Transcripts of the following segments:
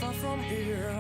far from here.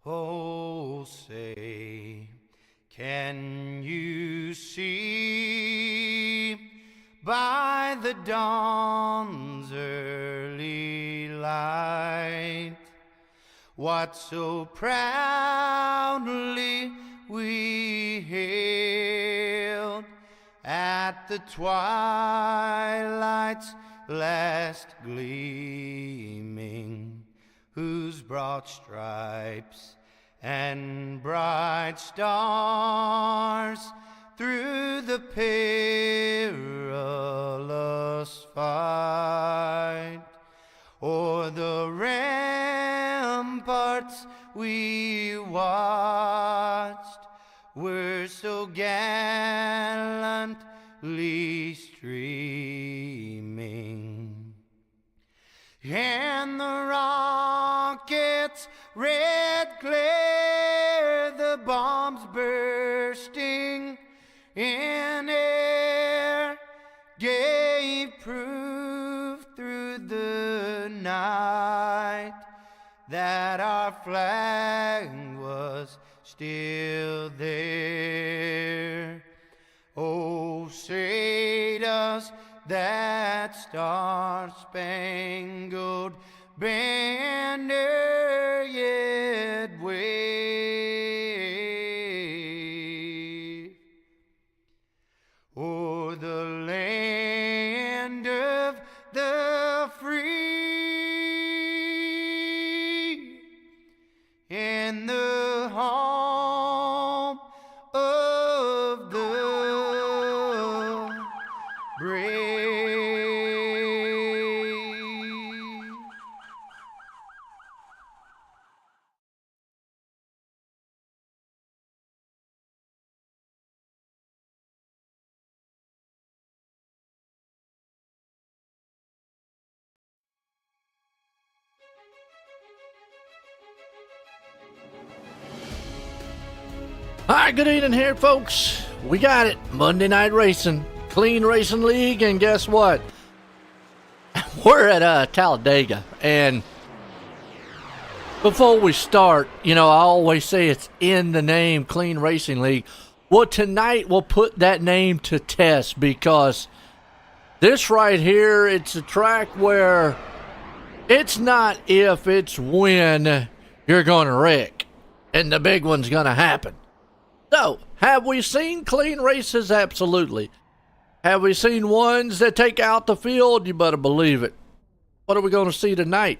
Oh, say, can you see by the dawn's early light what so proudly we hailed at the twilight's last gleaming, whose broad stripes and bright stars through the perilous fight o'er the ramparts we watched were so gallantly streaming, and the rocket's red glare, the bombs bursting in air, gave proof through the night that our flag was still there. Oh, say does that star-spangled banner yet wave o'er the land of the free and the home of the brave? All right, good evening here, folks. We got it. Monday Night Racing, Clean Racing League, and guess what? We're at Talladega, and before we start, I always say it's in the name, Clean Racing League. Well, tonight we'll put that name to test because this right here, it's a track where it's not if, it's when you're going to wreck, and the big one's going to happen. So, have we seen clean races? Absolutely. Have we seen ones that take out the field? You better believe it. What are we going to see tonight?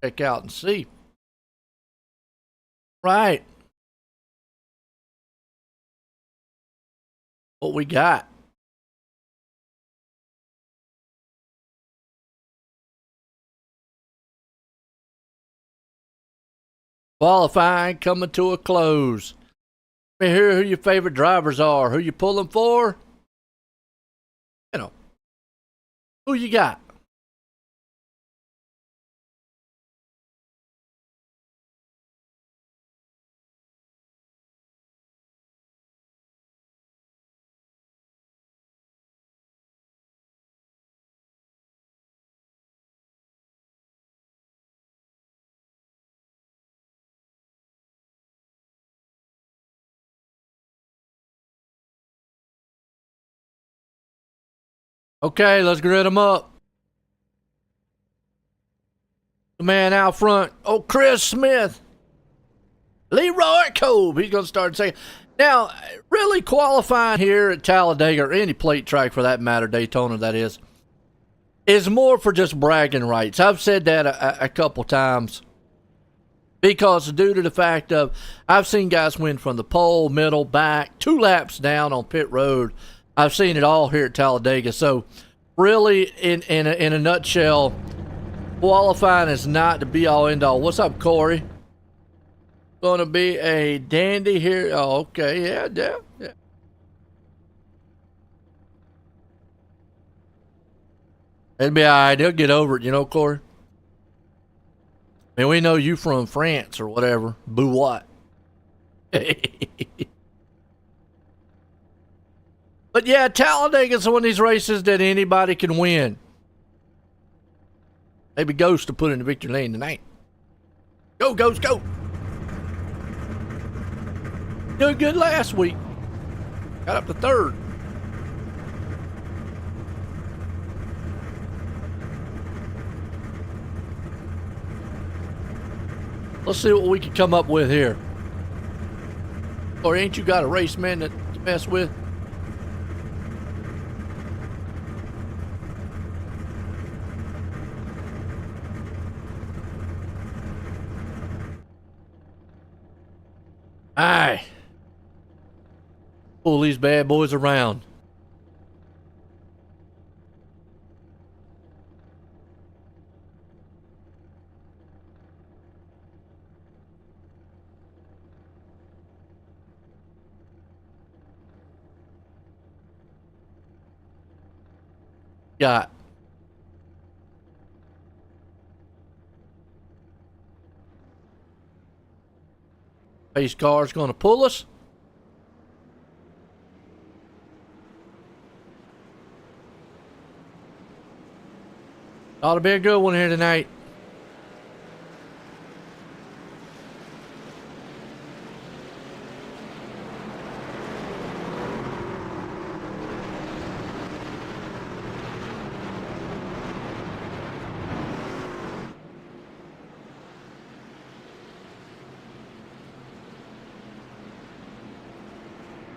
Check out and see. Right. What we got. Qualifying coming to a close. Let me hear who your favorite drivers are. Who you pulling for? Who you got? Okay, let's grid them up. The man out front. Oh, Chris Smith. Leroy Cove. He's going to start saying. Now, really qualifying here at Talladega, or any plate track for that matter, Daytona that is more for just bragging rights. I've said that a couple times. Because due to the fact of, I've seen guys win from the pole, middle, back, 2 laps down on pit road. I've seen it all here at Talladega. So, really, in a nutshell, qualifying is not the be-all, end-all. What's up, Corey? Going to be a dandy here. Oh, okay. Yeah. It'll be all right. They'll get over it, you know, Corey? I mean, we know you from France or whatever. Boo what? But yeah, Talladega's one of these races that anybody can win. Maybe Ghost to put in the victory lane tonight. Go, Ghost, go! Doing good last week. Got up to 3rd. Let's see what we can come up with here. Or ain't you got a race man to mess with? Aye. Pull these bad boys around. Got. Pace car's going to pull us. Ought to be a good one here tonight.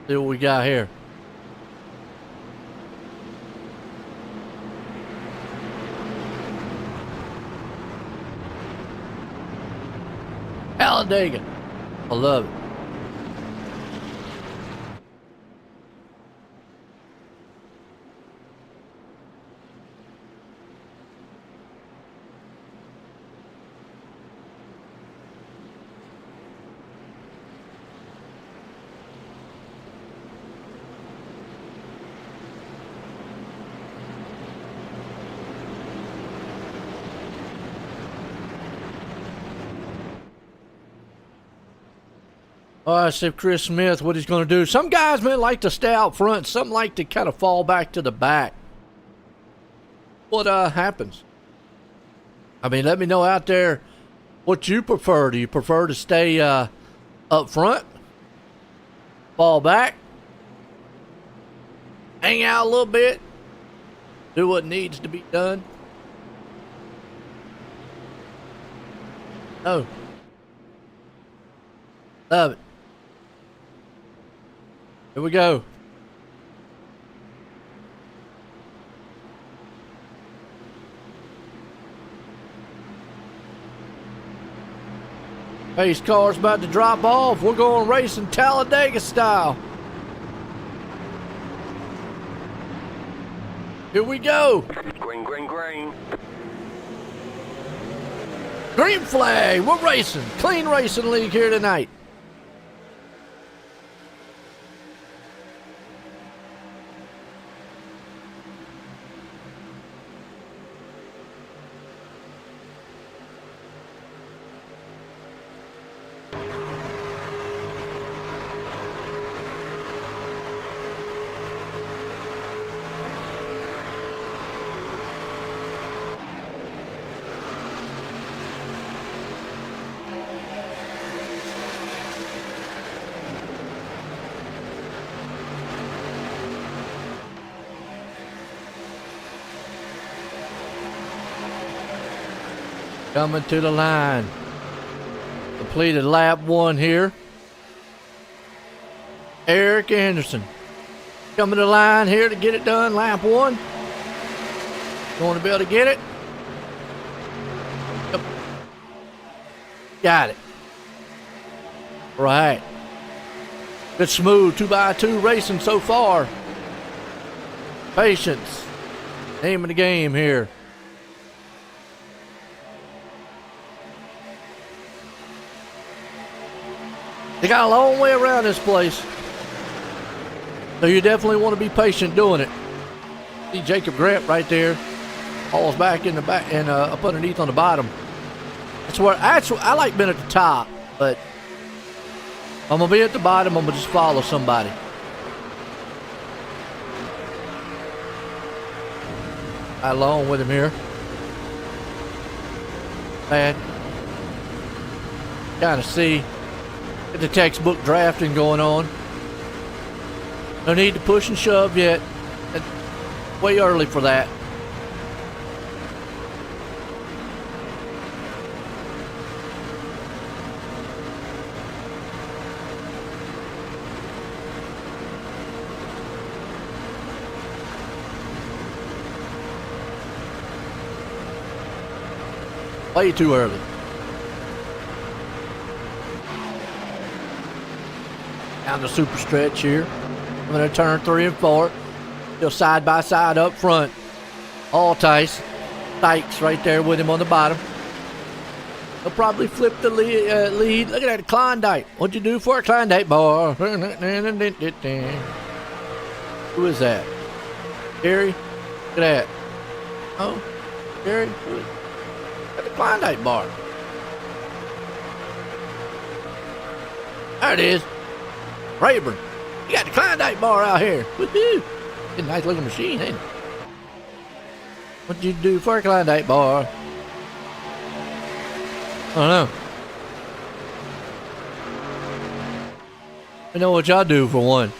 See what we got here. Talladega. I love it. Oh, I see Chris Smith, what he's going to do. Some guys, man, like to stay out front. Some like to kind of fall back to the back. What happens? I mean, let me know out there what you prefer. Do you prefer to stay up front? Fall back? Hang out a little bit? Do what needs to be done? Oh. Love it. Here we go. Pace car's about to drop off. We're going racing Talladega style. Here we go. Green, green, green. Green flag. We're racing. Clean Racing League here tonight. Coming to the line. Completed lap 1 here. Eric Anderson coming to the line here to get it done. Lap 1. Going to be able to get it. Yep. Got it. Right. Good smooth 2x2 racing so far. Patience. Name of the game here. They got a long way around this place. So you definitely want to be patient doing it. See Jacob Grant right there. Falls back in the back and up underneath on the bottom. That's where I like being at the top, but I'm gonna be at the bottom. I'm gonna just follow somebody. I along with him here. Man, kind of see the textbook drafting going on. No need to push and shove yet. It's way early for that. Way too early. Down the super stretch here. I'm going to turn 3 and 4. Still side by side up front. Altice. Dykes right there with him on the bottom. He'll probably flip the lead. Look at that Klondike. What'd you do for a Klondike bar? Who is that? Gary? Look at that. Oh, Gary? At the Klondike bar. There it is. Rayburn. You got the Klondike bar out here. Woohoo! It's a nice looking machine, ain't it? What'd you do for a Klondike bar? I don't know. I know what y'all do for one.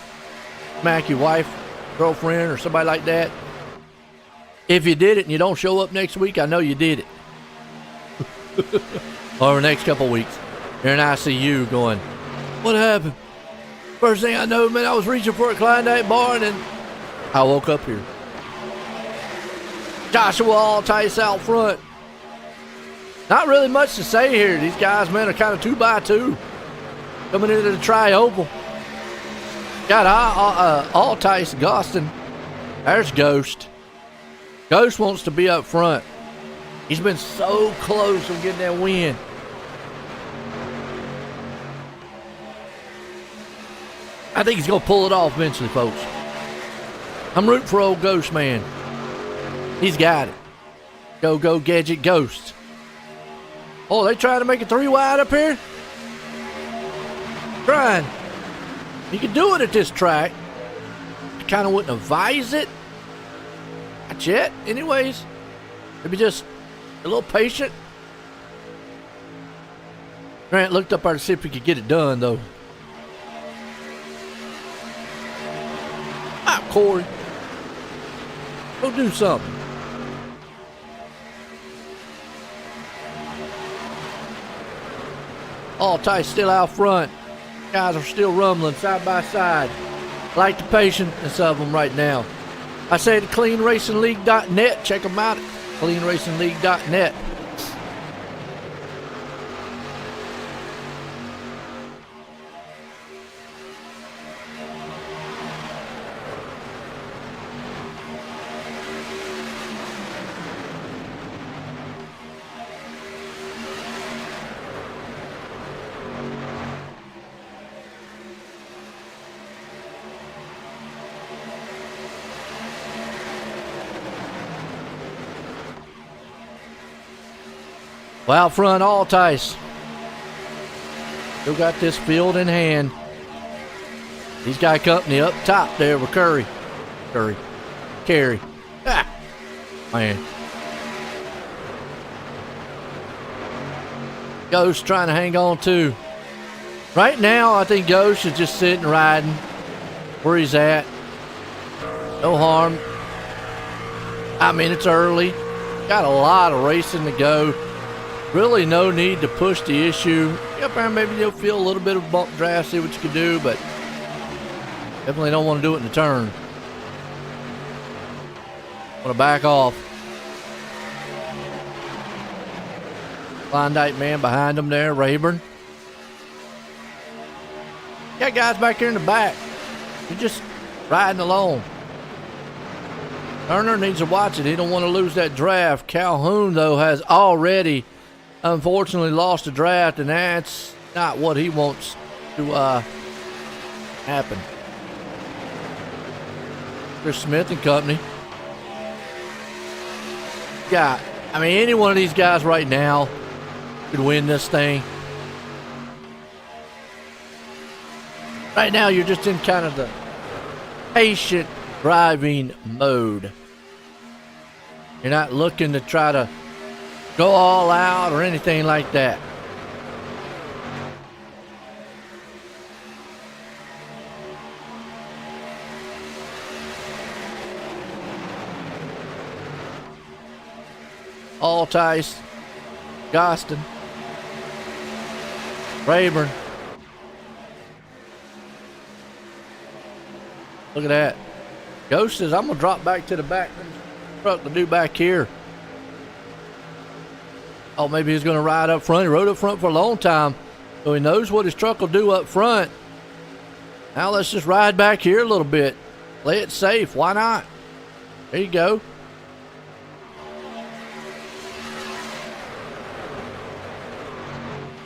Smack your wife, girlfriend, or somebody like that. If you did it and you don't show up next week, I know you did it. Or the next couple weeks. You're in ICU going, what happened? First thing I know, man, I was reaching for a Klondike bar and then I woke up here. Joshua Altice out front. Not really much to say here. These guys, man, are kind of 2x2 coming into the tri-oval. Got Altice, Gostin. There's Ghost. Ghost wants to be up front. He's been so close on getting that win. I think he's going to pull it off eventually, folks. I'm rooting for old Ghost, man. He's got it. Go, Gadget Ghost. Oh, they trying to make it 3 wide up here? Trying. You can do it at this track. I kind of wouldn't advise it. Not yet. Anyways, maybe just a little patient. Grant looked up there to see if he could get it done, though. Ah, Corey. Go do something. Altice still out front. Guys are still rumbling side by side. Like the patience of them right now. I say to cleanracingleague.net. Check them out at cleanracingleague.net. Well, out front, Altice. Still got this field in hand. He's got company up top there with Carey. Ah, man. Ghost trying to hang on too. Right now, I think Ghost is just sitting riding where he's at. No harm. I mean, it's early. Got a lot of racing to go. Really no need to push the issue. Get up there, maybe you'll feel a little bit of bump draft, see what you can do, but definitely don't want to do it in the turn. Want to back off. Klondike man behind him there, Rayburn. Got guys back here in the back. You're just riding along. Turner needs to watch it. He don't want to lose that draft. Calhoun, though, has already, unfortunately, lost the draft, and that's not what he wants to happen. Chris Smith and company. Yeah, I mean, any one of these guys right now could win this thing. Right now, you're just in kind of the patient driving mode. You're not looking to try to go all out or anything like that. Altice, Gostin, Rayburn. Look at that. Ghost says, I'm going to drop back to the back. Truck to do back here. Oh, maybe he's going to ride up front. He rode up front for a long time, so he knows what his truck will do up front. Now let's just ride back here a little bit. Play it safe. Why not? There you go.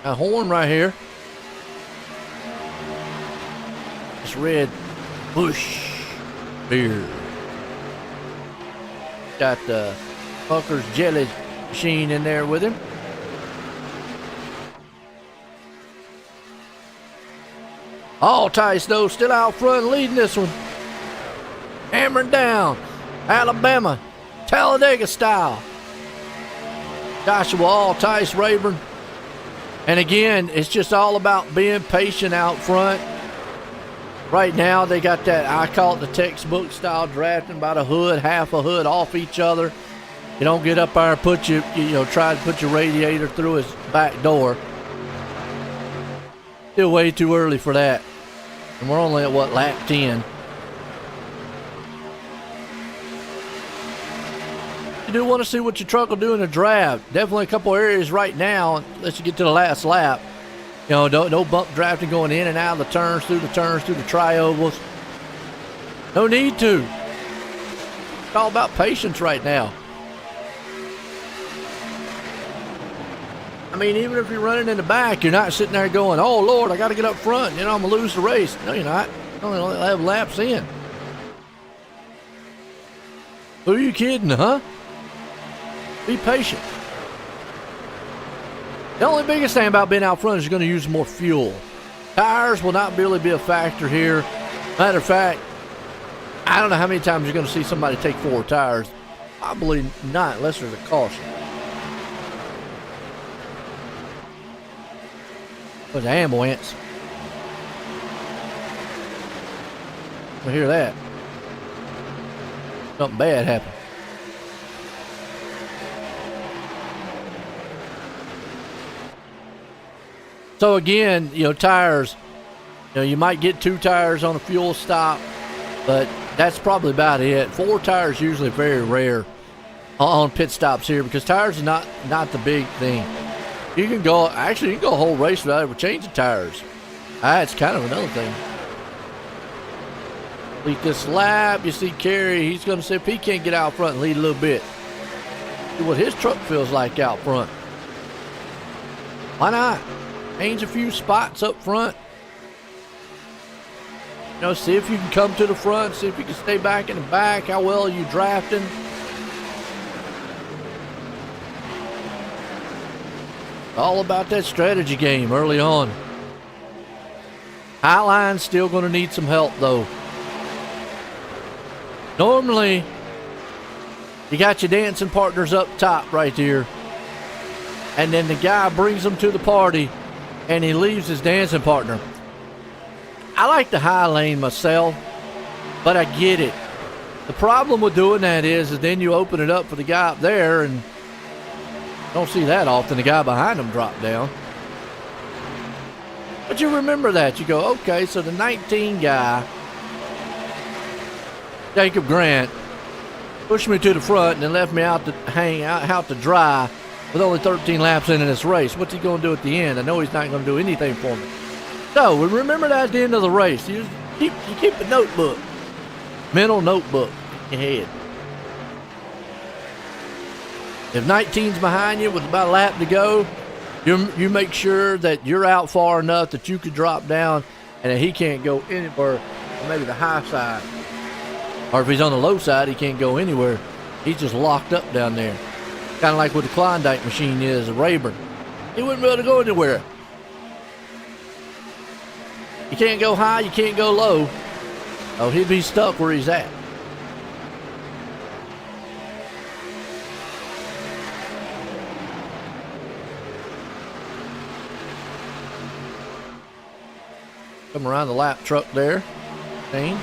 A horn right here. This red Bush beer. Got the Fucker's jelly machine in there with him. All Tice though, still out front leading this one. Hammering down. Alabama, Talladega style. Joshua All Tice, Rayburn. And again, it's just all about being patient out front. Right now, they got that, I call it the textbook style drafting, by the hood, half a hood off each other. You don't get up there and put you know, try to put your radiator through his back door. Still way too early for that. And we're only at, what, lap 10. You do want to see what your truck will do in the draft. Definitely a couple areas right now, unless you get to the last lap. You know, no bump drafting going in and out of the turns, through the tri-ovals. No need to. It's all about patience right now. I mean, even if you're running in the back, you're not sitting there going, oh, Lord, I got to get up front. You know, I'm going to lose the race. No, you're not. You only have laps in. Who are you kidding, huh? Be patient. The only biggest thing about being out front is you're going to use more fuel. Tires will not really be a factor here. Matter of fact, I don't know how many times you're going to see somebody take 4 tires. Probably not, unless there's a caution. But the ambulance. I hear that. Something bad happened. So again, you know, tires, you know, you might get 2 tires on a fuel stop, but that's probably about it. 4 tires usually very rare on pit stops here, because tires are not the big thing. You can go, actually, you can go a whole race without ever changing tires. That's kind of another thing. Lead this lap, you see Kerry, he's going to see if he can't get out front and lead a little bit. See what his truck feels like out front. Why not? Change a few spots up front. You know, see if you can come to the front, see if you can stay back in the back. How well are you drafting? All about that strategy game early on. Highline's still going to need some help, though. Normally, you got your dancing partners up top right here, and then the guy brings them to the party, and he leaves his dancing partner. I like the high lane myself, but I get it. The problem with doing that is then you open it up for the guy up there, and Don't see that often. The guy behind him dropped down. But you remember that. You go, okay, so the 19 guy, Jacob Grant, pushed me to the front and then left me out to hang out to dry with only 13 laps in this race. What's he going to do at the end? I know he's not going to do anything for me. So remember that at the end of the race. You keep a notebook, mental notebook in your head. If 19's behind you with about a lap to go, you make sure that you're out far enough that you could drop down and that he can't go anywhere, maybe the high side. Or if he's on the low side, he can't go anywhere. He's just locked up down there. Kind of like what the Klondike machine is, a Rayburn. He wouldn't be able to go anywhere. You can't go high, you can't go low. Oh, he'd be stuck where he's at. Come around the lap truck there. Dane.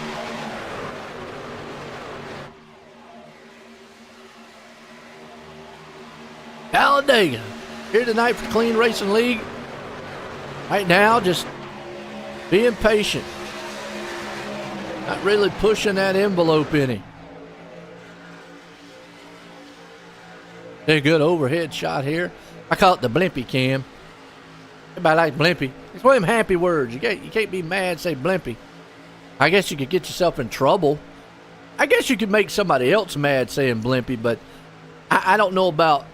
Talladega. Here tonight for the Clean Racing League. Right now, just being patient. Not really pushing that envelope any. A good overhead shot here. I call it the blimpy cam. Everybody likes blimpy. It's one of them happy words. You can't be mad, say blimpy. I guess you could get yourself in trouble. I guess you could make somebody else mad saying blimpy, but I don't know about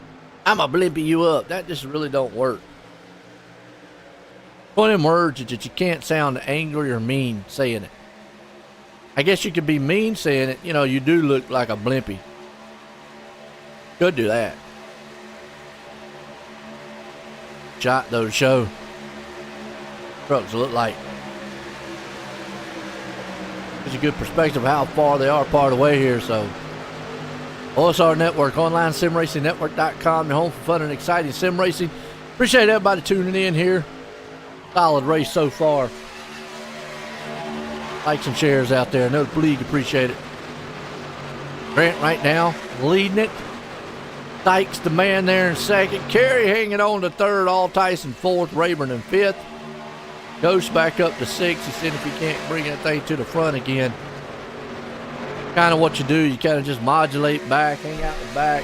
I'm a blimpy you up. That just really don't work. One of them words that you can't sound angry or mean saying it. I guess you could be mean saying it. You know, you do look like a blimpy. Could do that. Shot though to show trucks look like. Gives you a good perspective of how far they are part of the way here. So OSR Network, online simracingnetwork.com, your home for fun and exciting sim racing. Appreciate everybody tuning in here. Solid race so far. Likes and shares out there. I know the league appreciate it. Grant right now leading it. Dykes the man there in second. Carey hanging on to third. All Tyson fourth. Rayburn in fifth. Ghost back up to sixth. He said if he can't bring that thing to the front again. Kind of what you do. You kind of just modulate back, hang out the back,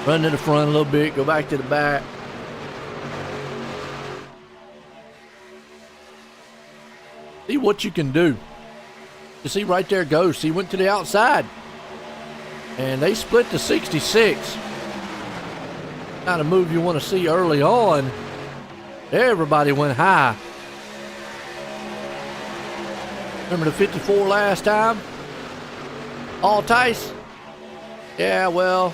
run to the front a little bit, go back to the back. See what you can do. You see right there Ghost. He went to the outside. And they split to 66. Kind of move you want to see early on. Everybody went high. Remember the 54 last time? All Tice? Yeah, well.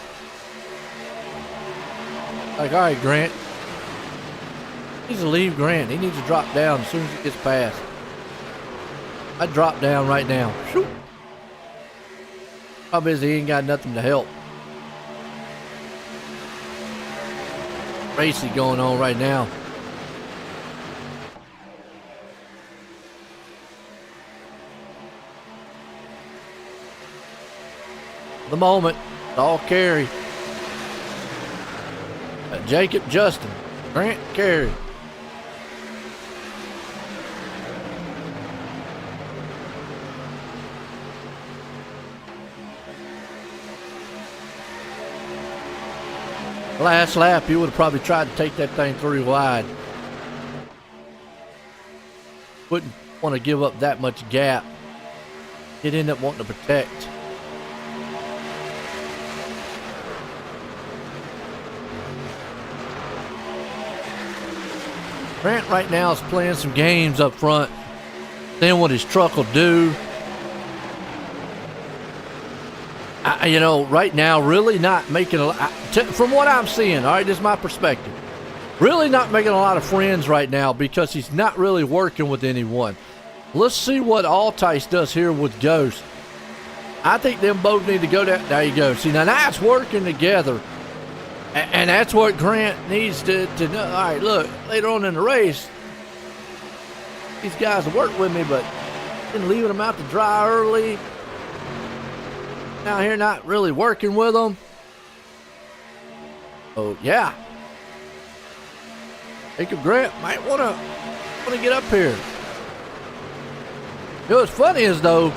Like, all right, Grant. He needs to leave Grant. He needs to drop down as soon as he gets past. I'd drop down right now. Shoot. Probably he ain't got nothing to help. Racy going on right now. The moment, it's all Carey. Jacob Justin, Grant Carey. Last lap, he would have probably tried to take that thing 3 wide. Wouldn't want to give up that much gap. He'd end up wanting to protect. Grant right now is playing some games up front, seeing what his truck will do. You know, right now, really not making a lot, from what I'm seeing, all right, this is my perspective. Really not making a lot of friends right now because he's not really working with anyone. Let's see what Altice does here with Ghost. I think them both need to go down. There you go. See, now that's working together. And that's what Grant needs to know. All right, look, later on in the race, these guys will work with me, but been leaving them out to dry early. Now here not really working with them. Oh, yeah. Jacob Grant might want to get up here. You know what's funny is, though,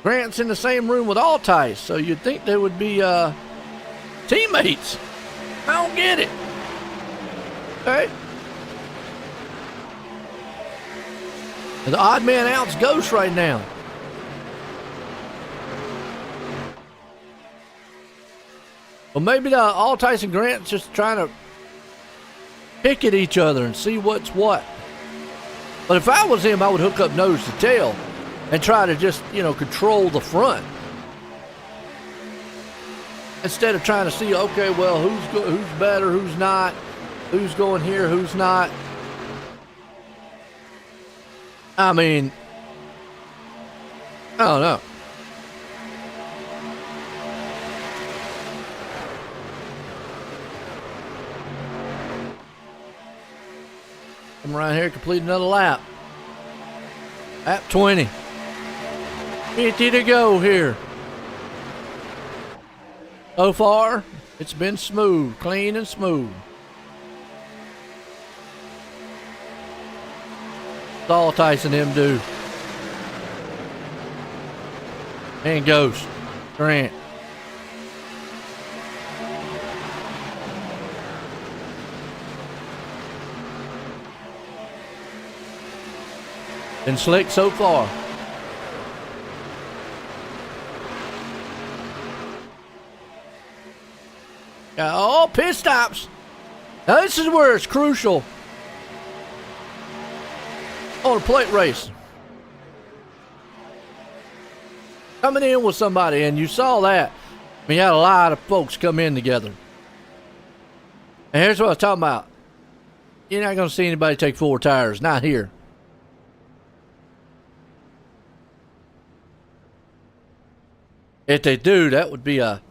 Grant's in the same room with Altice, so you'd think they would be teammates. I don't get it. Okay. And the odd man out's Ghost right now. Well, maybe the Altice and Grant's just trying to pick at each other and see what's what. But if I was him, I would hook up nose to tail and try to just, control the front. Instead of trying to see, okay, well, who's better, who's not, who's going here, who's not. I mean, I don't know. Come around here, complete another lap. Lap 20. 50 to go here. So far, it's been smooth, clean and smooth. That's all Tyson him do. And Ghost. Grant. Been slick so far. Oh, pit stops. Now this is where it's crucial on a plate race. Coming in with somebody, and you saw that. We had a lot of folks come in together. And here's what I was talking about. You're not going to see anybody take 4 tires. Not here. If they do, that would be a...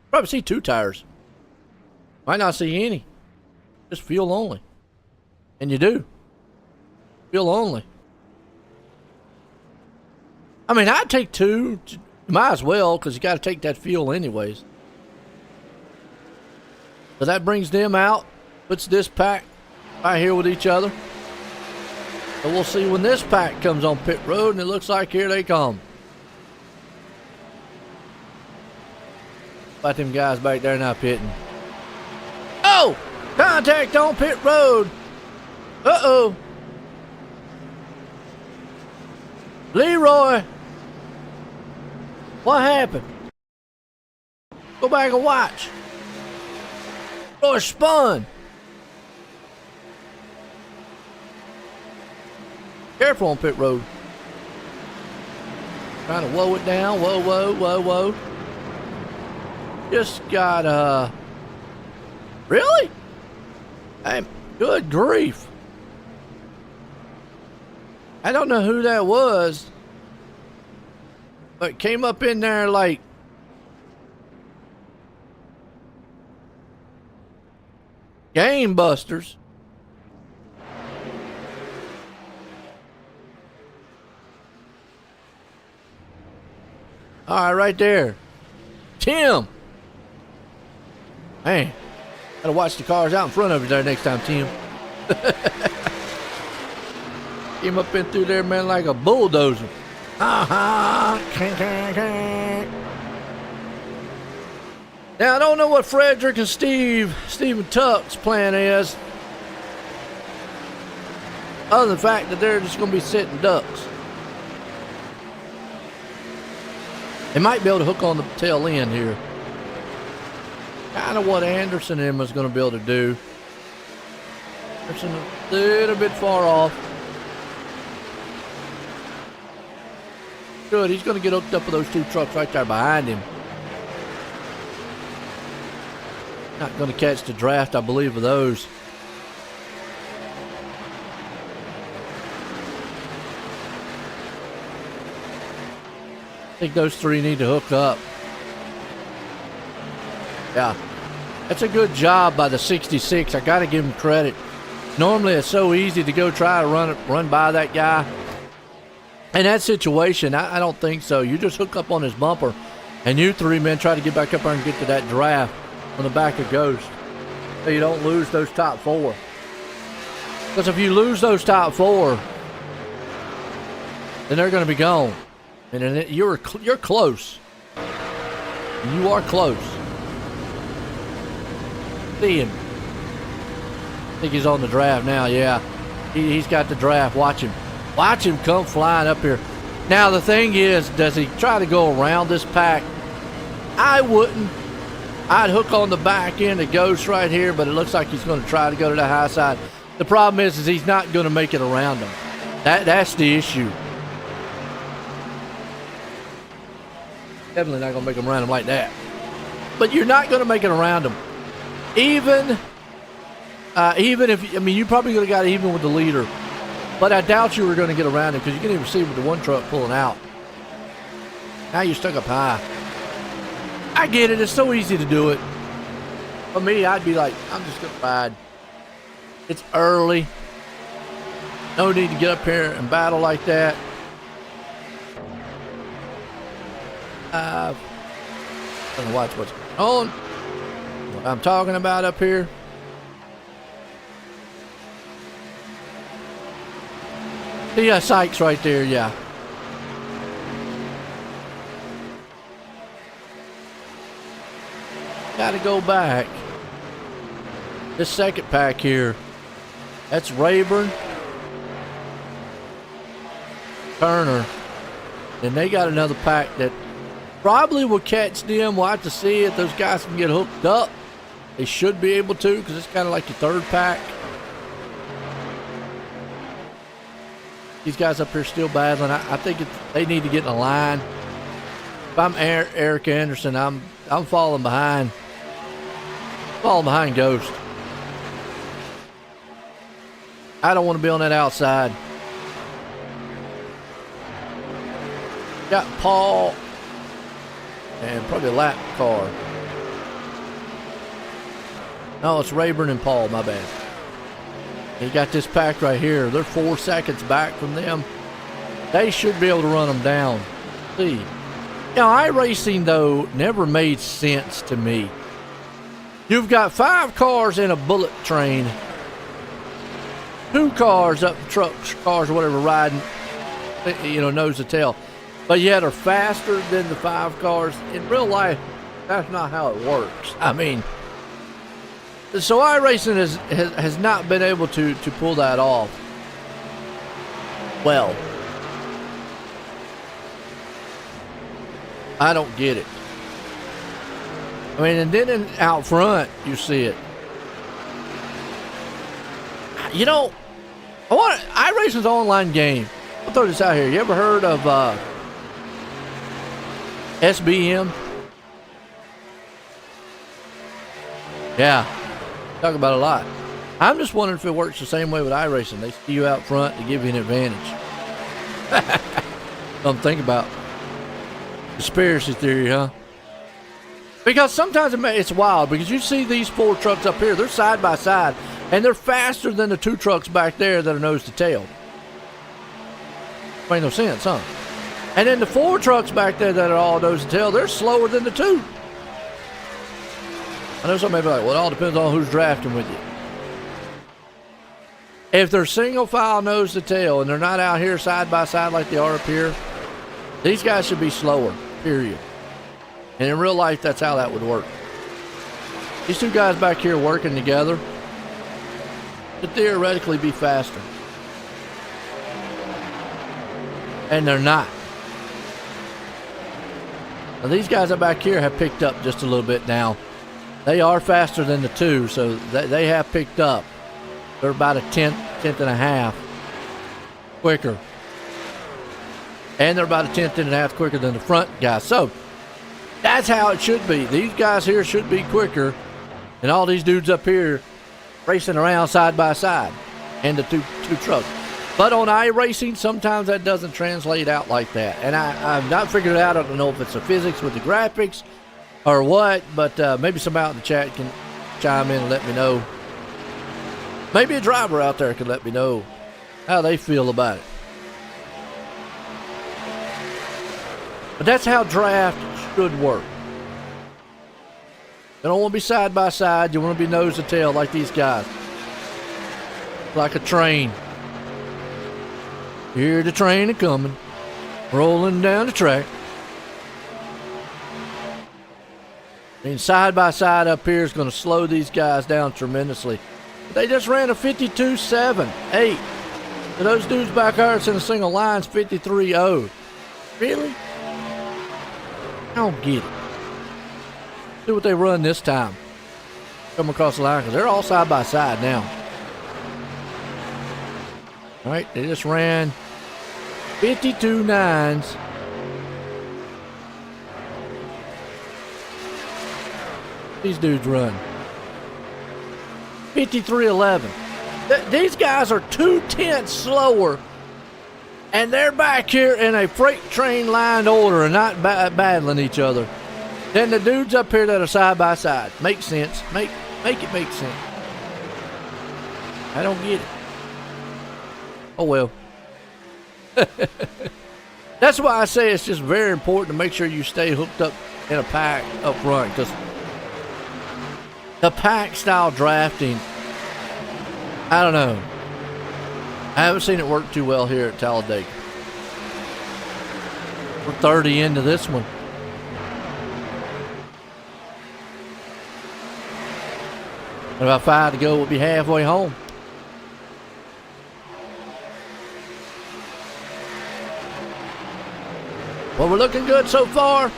Probably see 2 tires. Might not see any. Just fuel only. And you do. Fuel only. I mean, I'd take 2. You might as well, because you got to take that fuel anyways. So that brings them out. Puts this pack right here with each other. So we'll see when this pack comes on pit road, and it looks like here they come. About them guys back there not pitting. Oh! Contact on pit road. Uh-oh. Leroy. What happened? Go back and watch. Leroy spun. Careful on pit road. Trying to woe it down. Whoa, whoa, whoa, whoa. Just got, really? Hey, good grief. I don't know who that was, but came up in there like game busters. All right, right there. Tim. Man, gotta watch the cars out in front of you there next time, Tim. Came up in through there, man, like a bulldozer. Now, I don't know what Frederick and Stephen Tuck's plan is, other than the fact that they're just going to be sitting ducks. They might be able to hook on the tail end here. Kind of what Anderson and him is going to be able to do. Anderson a little bit far off. Good, he's going to get hooked up with those 2 trucks right there behind him. Not going to catch the draft, I believe, of those. I think those 3 need to hook up. Yeah, that's a good job by the 66. I got to give him credit. Normally, it's so easy to go try to run by that guy. In that situation, I don't think so. You just hook up on his bumper, and you 3 men try to get back up there and get to that draft on the back of Ghost. so you don't lose those top 4. Because if you lose those top 4, then they're going to be gone. And then you're close. You are close. See him. I think he's on the draft now, yeah. He's got the draft. Watch him. Watch him come flying up here. Now, the thing is, does he try to go around this pack? I wouldn't. I'd hook on the back end of Ghost right here, but it looks like he's going to try to go to the high side. The problem is he's not going to make it around him. That's the issue. Definitely not going to make him around him like that. But you're not going to make it around him. Even if, I mean, you probably could have got even with the leader. But I doubt you were going to get around him because you can even see with the one truck pulling out. Now you're stuck up high. I get it. It's so easy to do it. For me, I'd be like, I'm just going to ride. It's early. No need to get up here and battle like that. I'm going to watch what's going on. What I'm talking about up here. See, Sykes right there, yeah. Got to go back. This second pack here, that's Rayburn, Turner, and they got another pack that probably will catch them. We'll have to see if those guys can get hooked up. They should be able to because it's kind of like the third pack. These guys up here still battling. I think they need to get in a line. If I'm Eric Anderson, I'm falling behind. Falling behind Ghost. I don't want to be on that outside. Got Paul and probably a lap car. No, it's Rayburn and Paul, my bad. He got this pack right here. They're 4 seconds back from them. They should be able to run them down. See. Now, iRacing, though, never made sense to me. You've got 5 cars in a bullet train. 2 cars up trucks, cars, or whatever, riding, nose to tail. But yet are faster than the 5 cars. In real life, that's not how it works. I mean, so iRacing has not been able to pull that off. Well, I don't get it. I mean, and then out front, you see it. iRacing's an online game. I'll throw this out here. You ever heard of SBM? Yeah. Talk about a lot. I'm just wondering if it works the same way with iRacing. They see you out front to give you an advantage. Something to think about. Conspiracy theory, huh? Because sometimes it's wild because you see these 4 trucks up here, they're side by side, and they're faster than the 2 trucks back there that are nose to tail. Ain't no sense, huh? And then the 4 trucks back there that are all nose to tail, they're slower than the 2. I know somebody may be like, well, it all depends on who's drafting with you. If they're single file nose to tail and they're not out here side by side like they are up here, these guys should be slower, period. And in real life, that's how that would work. These 2 guys back here working together could theoretically be faster. And they're not. Now, these guys up back here have picked up just a little bit now. They are faster than the 2, so they have picked up. They're about a tenth and a half quicker. And they're about a tenth and a half quicker than the front guys. So, that's how it should be. These guys here should be quicker. And all these dudes up here racing around side by side. And the two trucks. But on iRacing, sometimes that doesn't translate out like that. And I've not figured it out. I don't know if it's the physics with the graphics or what. But maybe somebody out in the chat can chime in and let me know. Maybe a driver out there can let me know how they feel about it. But that's how draft should work. You don't want to be side by side. You want to be nose to tail like these guys. Like a train. You hear the train a coming, rolling down the track. And side by side up here is going to slow these guys down tremendously. They just ran a 52.78. So those dudes back there that's in a single line's 53.0. Really? I don't get it. See what they run this time. Come across the line because they're all side by side now. All right, they just ran 52.9s. These dudes run 53.11. These guys are 2/10 slower, and they're back here in a freight train lined order and not battling each other. Then the dudes up here that are side by side. Makes sense. Make it make sense. I don't get it. Oh well. That's why I say it's just very important to make sure you stay hooked up in a pack up front, because the pack style drafting, I don't know. I haven't seen it work too well here at Talladega. We're 30 into this one. About 5 to go, we'll be halfway home. Well, we're looking good so far.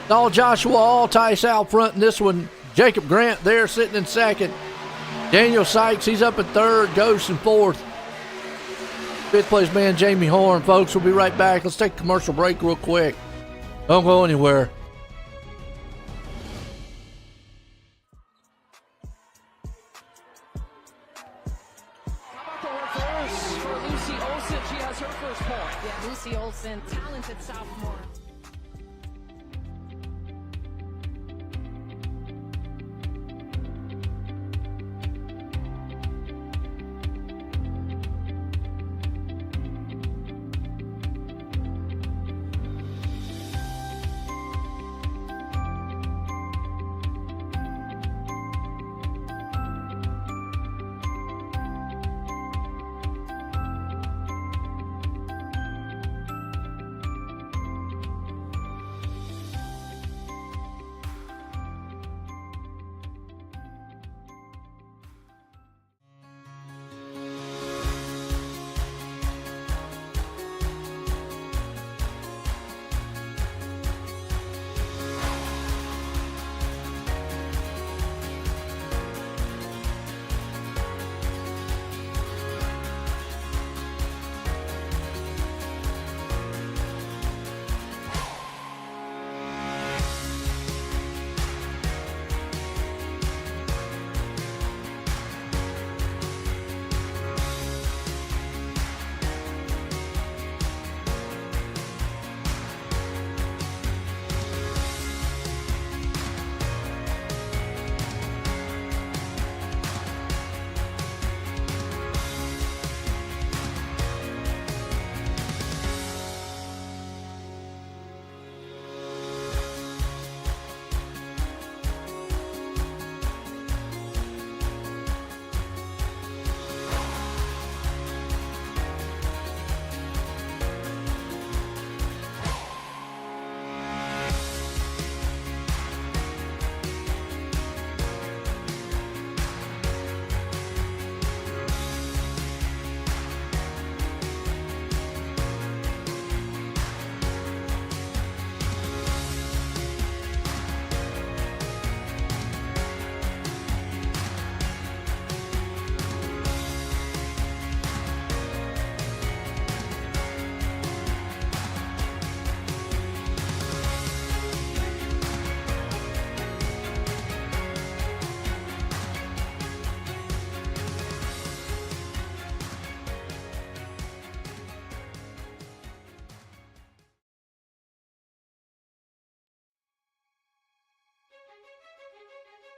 It's all Joshua Altice out front in this one. Jacob Grant there sitting in second. Daniel Sykes, he's up in third. Ghost in fourth. Fifth place man, Jamie Horn. Folks, we'll be right back. Let's take a commercial break real quick. Don't go anywhere. Lucy Olson, talented sophomore.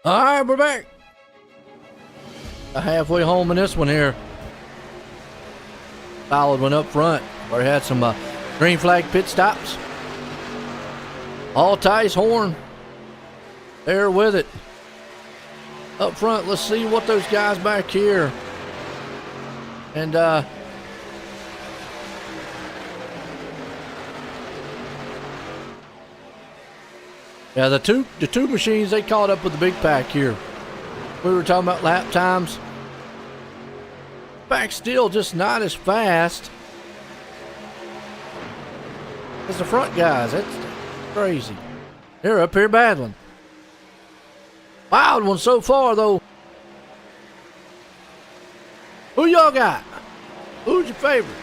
All right, we're back. Halfway home in this one here. Solid one up front. We had some green flag pit stops. Altice, Horn, there with it. up front. Let's see what those guys back here. And yeah, the two machines, they caught up with the big pack here. We were talking about lap times. Pack still just not as fast as the front guys. That's crazy. They're up here battling. Wild one so far, though. Who y'all got? Who's your favorite?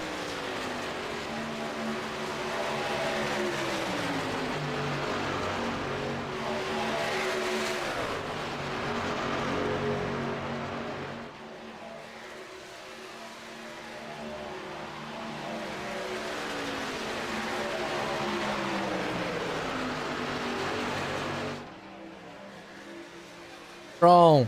Strong.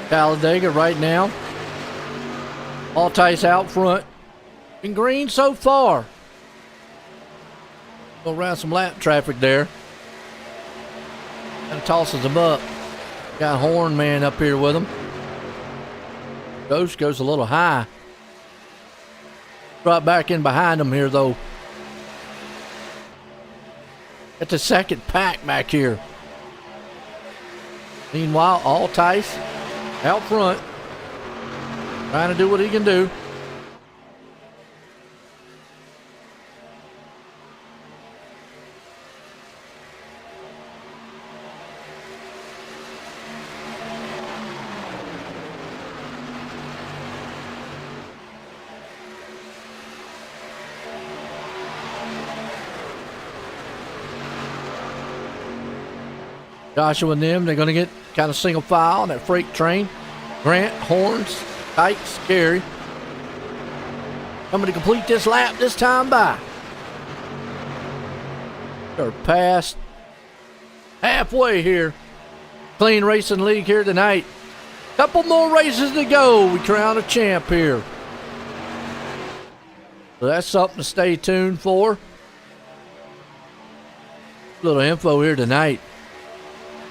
Talladega right now. Altice out front. In green so far. Go around some lap traffic there. Kind of tosses them up. Got Horn Man up here with him. Ghost goes a little high. Drop back in behind him here though. Got the second pack back here. Meanwhile, Altice out front. Trying to do what he can do. Joshua and them, they're going to get kind of single file on that freight train. Grant, Horns, Dykes, Gary. Coming to complete this lap this time by. They're past halfway here. Clean Racing League here tonight. Couple more races to go. We crown a champ here. So that's something to stay tuned for. A little info here tonight.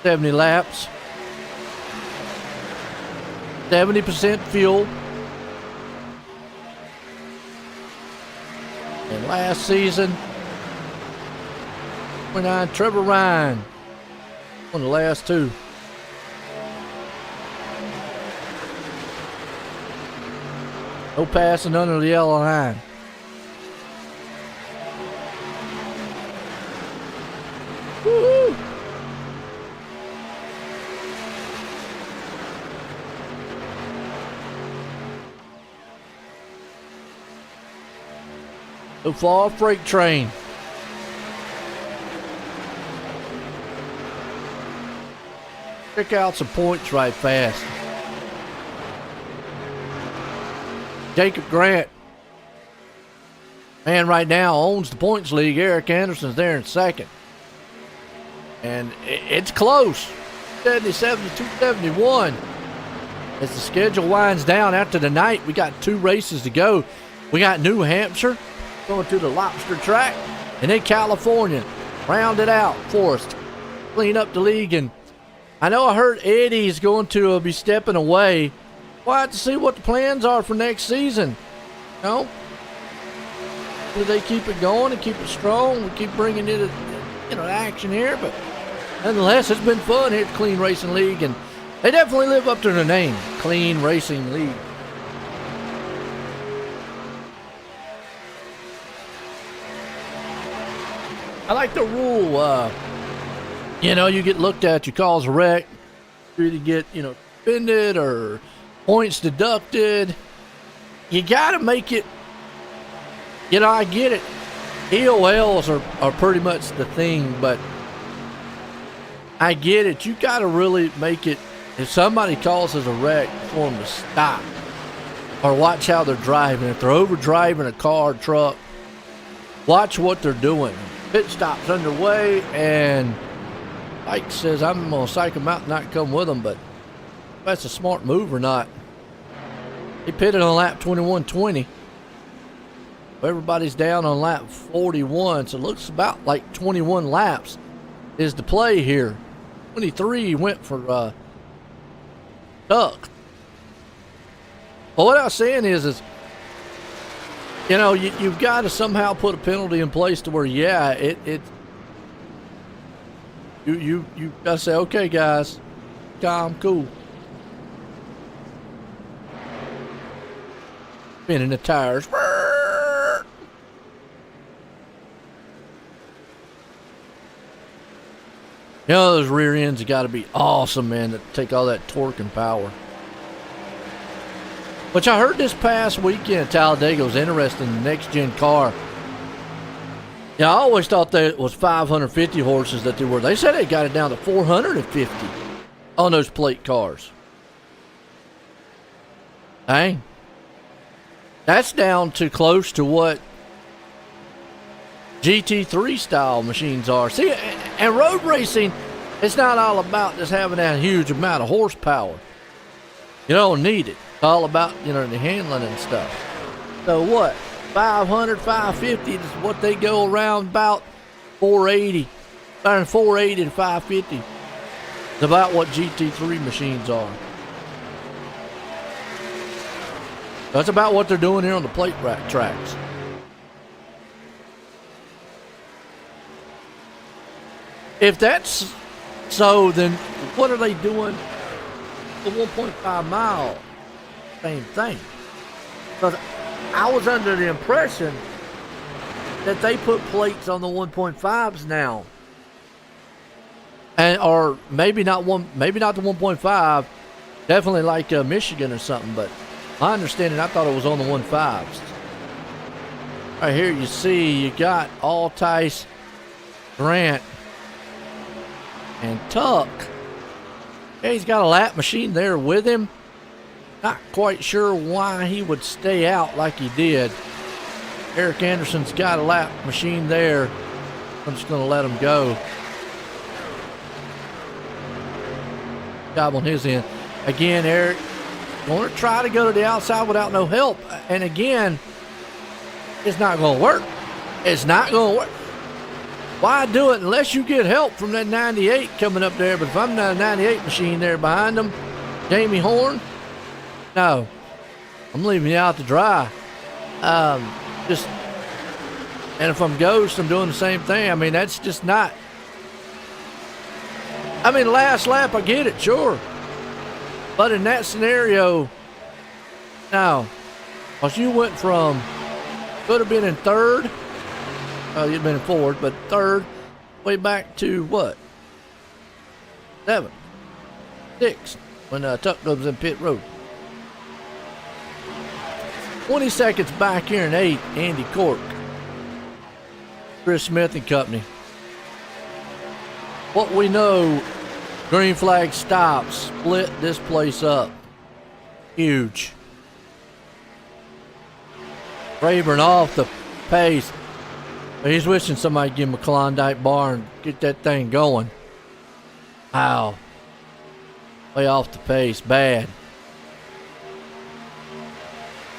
70 laps. 70% fuel. And last season, 29 Trevor Ryan. One of the last two. No passing under the yellow line. Woo-hoo! So far, freight train. Check out some points right fast. Jacob Grant, man, right now owns the points league. Eric Anderson's there in second. And it's close. 77 to 271. As the schedule winds down after the night, we got 2 races to go. We got New Hampshire going to the lobster track, and then California round it out for us to clean up the league. And I know I heard Eddie's going to be stepping away. We'll have to see what the plans are for next season. You know, do they keep it going and keep it strong? We keep bringing it action here, but nonetheless, it's been fun here at the Clean Racing League, and they definitely live up to their name, Clean Racing League. I like the rule, you get looked at, you cause a wreck, you either get, suspended or points deducted. You got to make it, I get it. EOLs are pretty much the thing, but I get it. You got to really make it, if somebody causes a wreck, for them to stop or watch how they're driving. If they're over driving a car or truck, watch what they're doing. Pit stop's underway, and Mike says, I'm going to psych him out and not come with him, but if that's a smart move or not. He pitted on lap 21.20. Everybody's down on lap 41, so it looks about like 21 laps is the play here. 23 went for Duck. Well, what I was saying is you know, you've got to somehow put a penalty in place to where, yeah, you got to say, okay, guys, calm, cool. Spinning the tires. You know, those rear ends have got to be awesome, man, to take all that torque and power. Which I heard this past weekend, Talladega was interesting in the next-gen car. Yeah, I always thought that it was 550 horses that they were. They said they got it down to 450 on those plate cars. Dang. That's down to close to what GT3 style machines are. See, and road racing, it's not all about just having that huge amount of horsepower. You don't need it. It's all about, you know, the handling and stuff. So what? 500, 550 is what they go around about 480. 480 to 550 is about what GT3 machines are. That's about what they're doing here on the plate rack tracks. If that's so, then what are they doing? The 1.5 mile, same thing. Because I was under the impression that they put plates on the 1.5s now, and or maybe not the 1.5, definitely like Michigan or something. But my understanding, I thought it was on the 1.5s. Right here, you see you got Altice, Grant, and Tuck. Yeah, he's got a lap machine there with him. Not quite sure why he would stay out like he did. Eric Anderson's got a lap machine there. I'm just going to let him go. Job on his end. Again, Eric going to try to go to the outside without no help. And again, it's not going to work. It's not going to work. Why do it unless you get help from that 98 coming up there? But if I'm not a 98 machine there behind them, Jamie Horn, no, I'm leaving you out to dry. And if I'm Ghost, I'm doing the same thing. I mean, that's just not. I mean, last lap, I get it, sure. But in that scenario, no. Because you went from, could have been in third. Well, you'd been in fourth, but third, way back to what? 7, 6, when Tuck was in pit road. 20 seconds back here in 8, Andy Cork. Chris Smith and company. What we know, green flag stop, split this place up. Huge. Rayburn off the pace. He's wishing somebody give him a Klondike bar and get that thing going. Wow. Way off the pace. Bad.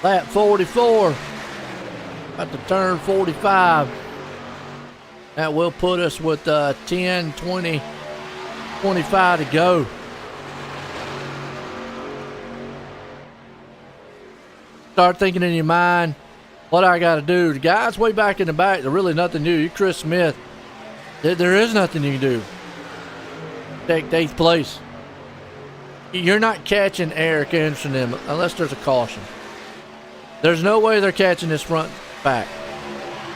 Lap 44. About to turn 45. That will put us with 10, 20, 25 to go. Start thinking in your mind, what I got to do. The guys way back in the back, there's really nothing new. You, Chris Smith, there is nothing you can do. Take 8th place. You're not catching Eric Anderson unless there's a caution. There's no way they're catching this front back.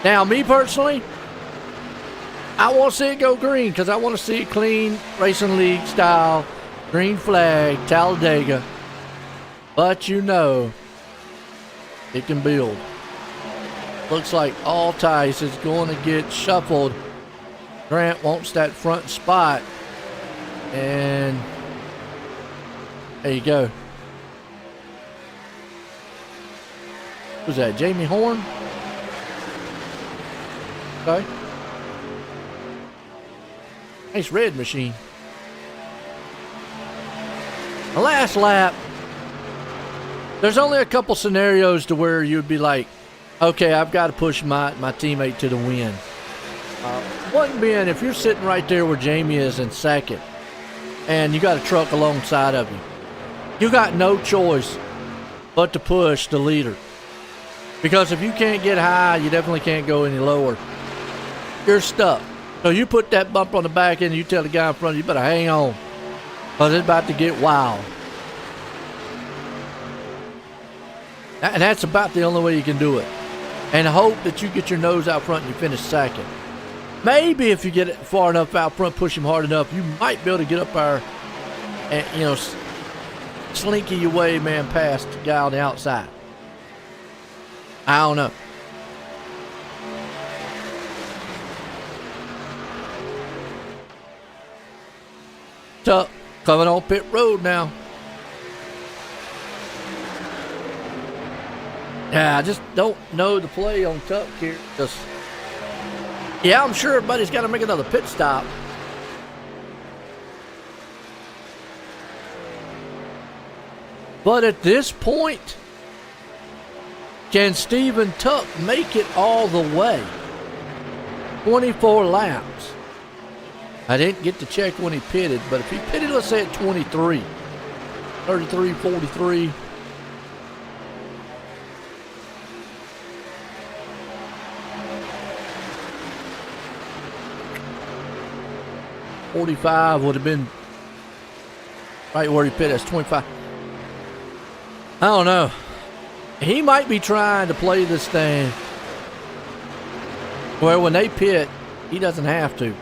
Now, me personally, I want to see it go green because I want to see clean racing league style, green flag, Talladega. But you know, it can build. Looks like Altice is going to get shuffled. Grant wants that front spot. And there you go. Who's that? Jamie Horn? Okay. Nice red machine. The last lap, there's only a couple scenarios to where you'd be like, okay, I've got to push my teammate to the win. One being, if you're sitting right there where Jamie is in second, and you got a truck alongside of you, you got no choice but to push the leader. Because if you can't get high, you definitely can't go any lower. You're stuck. So you put that bump on the back end, and you tell the guy in front of you, better hang on, because it's about to get wild. And that's about the only way you can do it. And hope that you get your nose out front and you finish second. Maybe if you get it far enough out front, push him hard enough, you might be able to get up there and, slinky your way, man, past the guy on the outside. I don't know. Tuck coming on pit road now. Yeah, I just don't know the play on Tuck here. Yeah, I'm sure everybody's got to make another pit stop. But at this point, can Steven Tuck make it all the way? 24 laps. I didn't get to check when he pitted, but if he pitted, let's say at 23, 33, 43. $45 would have been right where he pitted. That's 25. I don't know. He might be trying to play this thing where when they pit, he doesn't have to.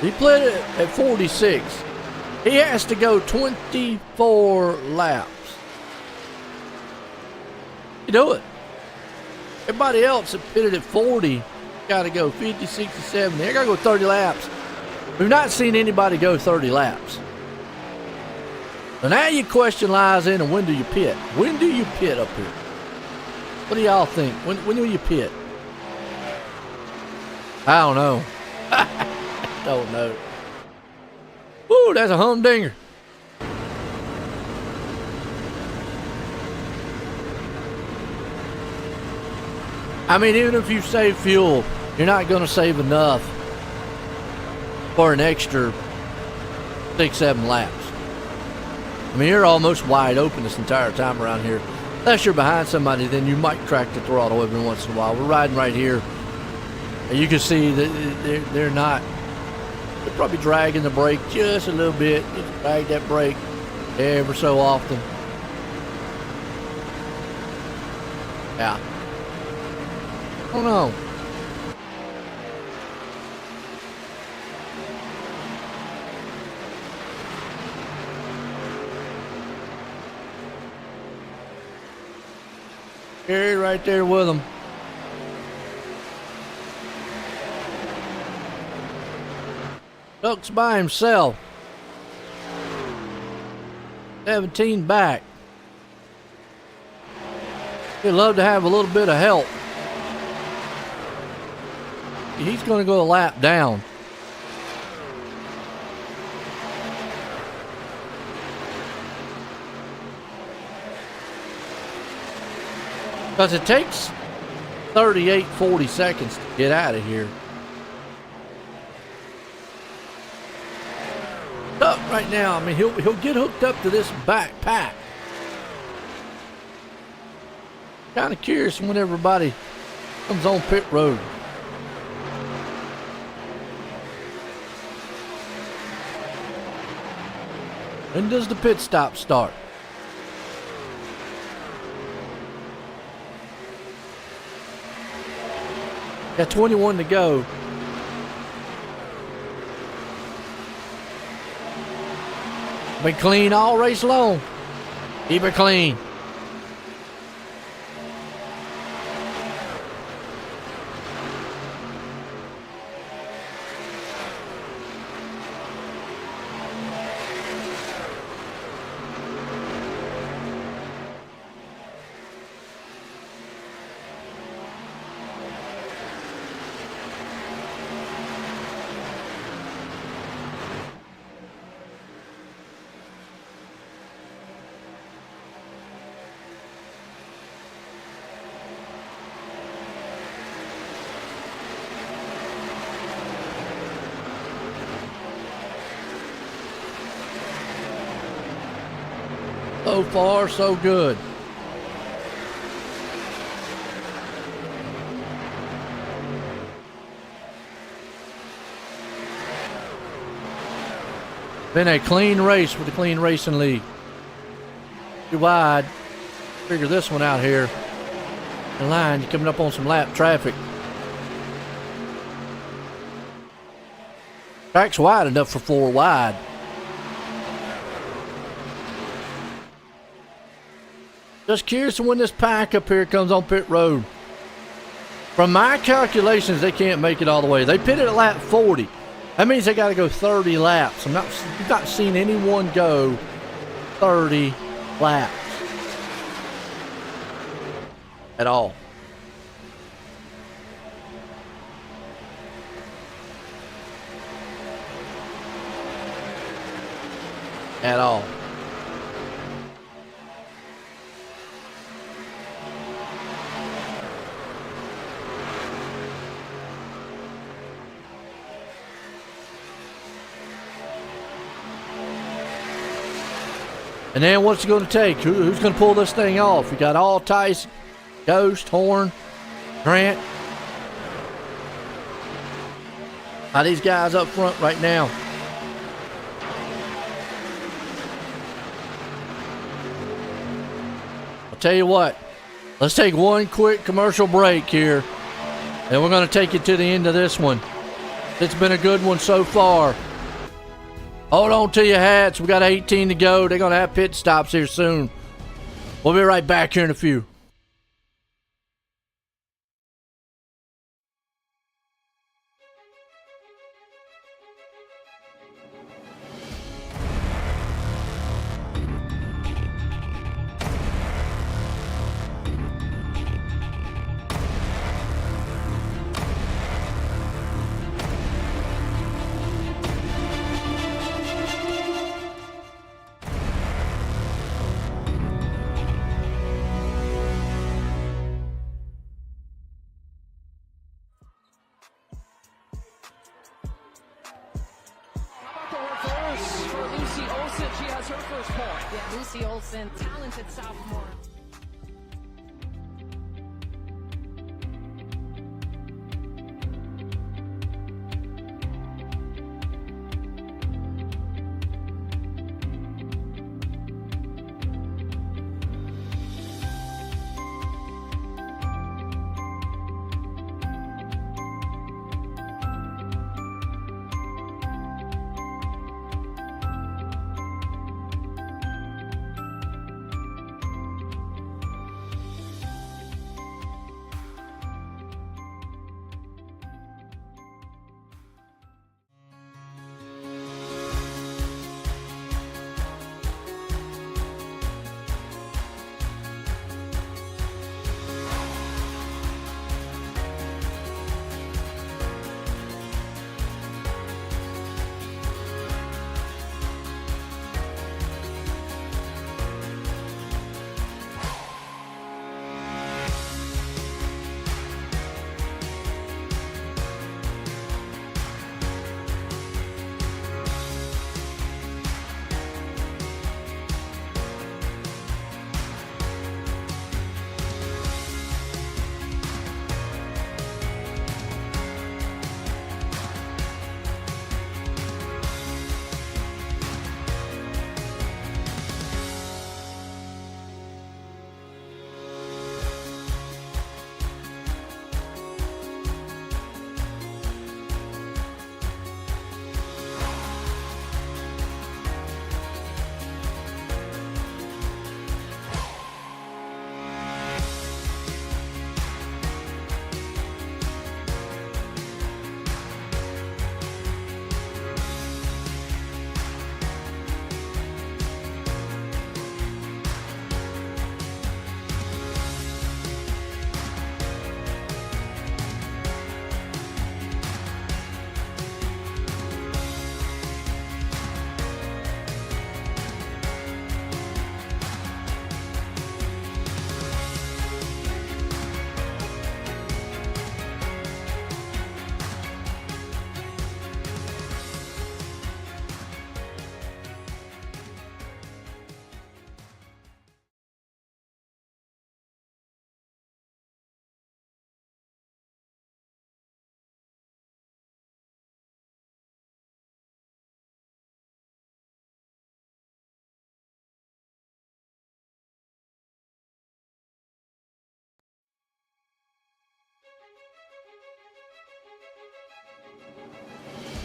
He played it at 46. He has to go 24 laps. You do it. Everybody else that pitted at 40 got to go 50, 60, 70. They got to go 30 laps. We've not seen anybody go 30 laps. So now your question lies in, and when do you pit? When do you pit up here? What do y'all think? When do you pit? I don't know. Don't know. Woo, that's a humdinger. I mean, even if you save fuel, you're not going to save enough for an extra 6-7 laps. I mean, you're almost wide open this entire time around here. Unless you're behind somebody, then you might crack the throttle every once in a while. We're riding right here, and you can see that they're not. They're probably dragging the brake just a little bit. Just drag that brake ever so often. Yeah. I don't know. Gary right there with him. Ducks by himself. 17 back. He'd love to have a little bit of help. He's going to go a lap down. Because it takes 38, 40 seconds to get out of here. Up right now, I mean, he'll get hooked up to this backpack. Kind of curious when everybody comes on pit road. When does the pit stop start? Got 21 to go. Been clean all race long. Keep it clean. So far, so good. Been a clean race with the Clean Racing League. Too wide. Figure this one out here. The line, you're coming up on some lap traffic. Track's wide enough for 4 wide. Just curious when this pack up here comes on pit road. From my calculations, they can't make it all the way. They pitted at lap 40. That means they got to go 30 laps. You've not seen anyone go 30 laps at all. At all. And then what's it going to take? Who's going to pull this thing off? You got All Tice, Ghost, Horn, Grant. How these guys up front right now? I'll tell you what. Let's take one quick commercial break here. And we're going to take you to the end of this one. It's been a good one so far. Hold on to your hats. We got 18 to go. They're going to have pit stops here soon. We'll be right back here in a few. Yeah, Lucy Olson, talented sophomore.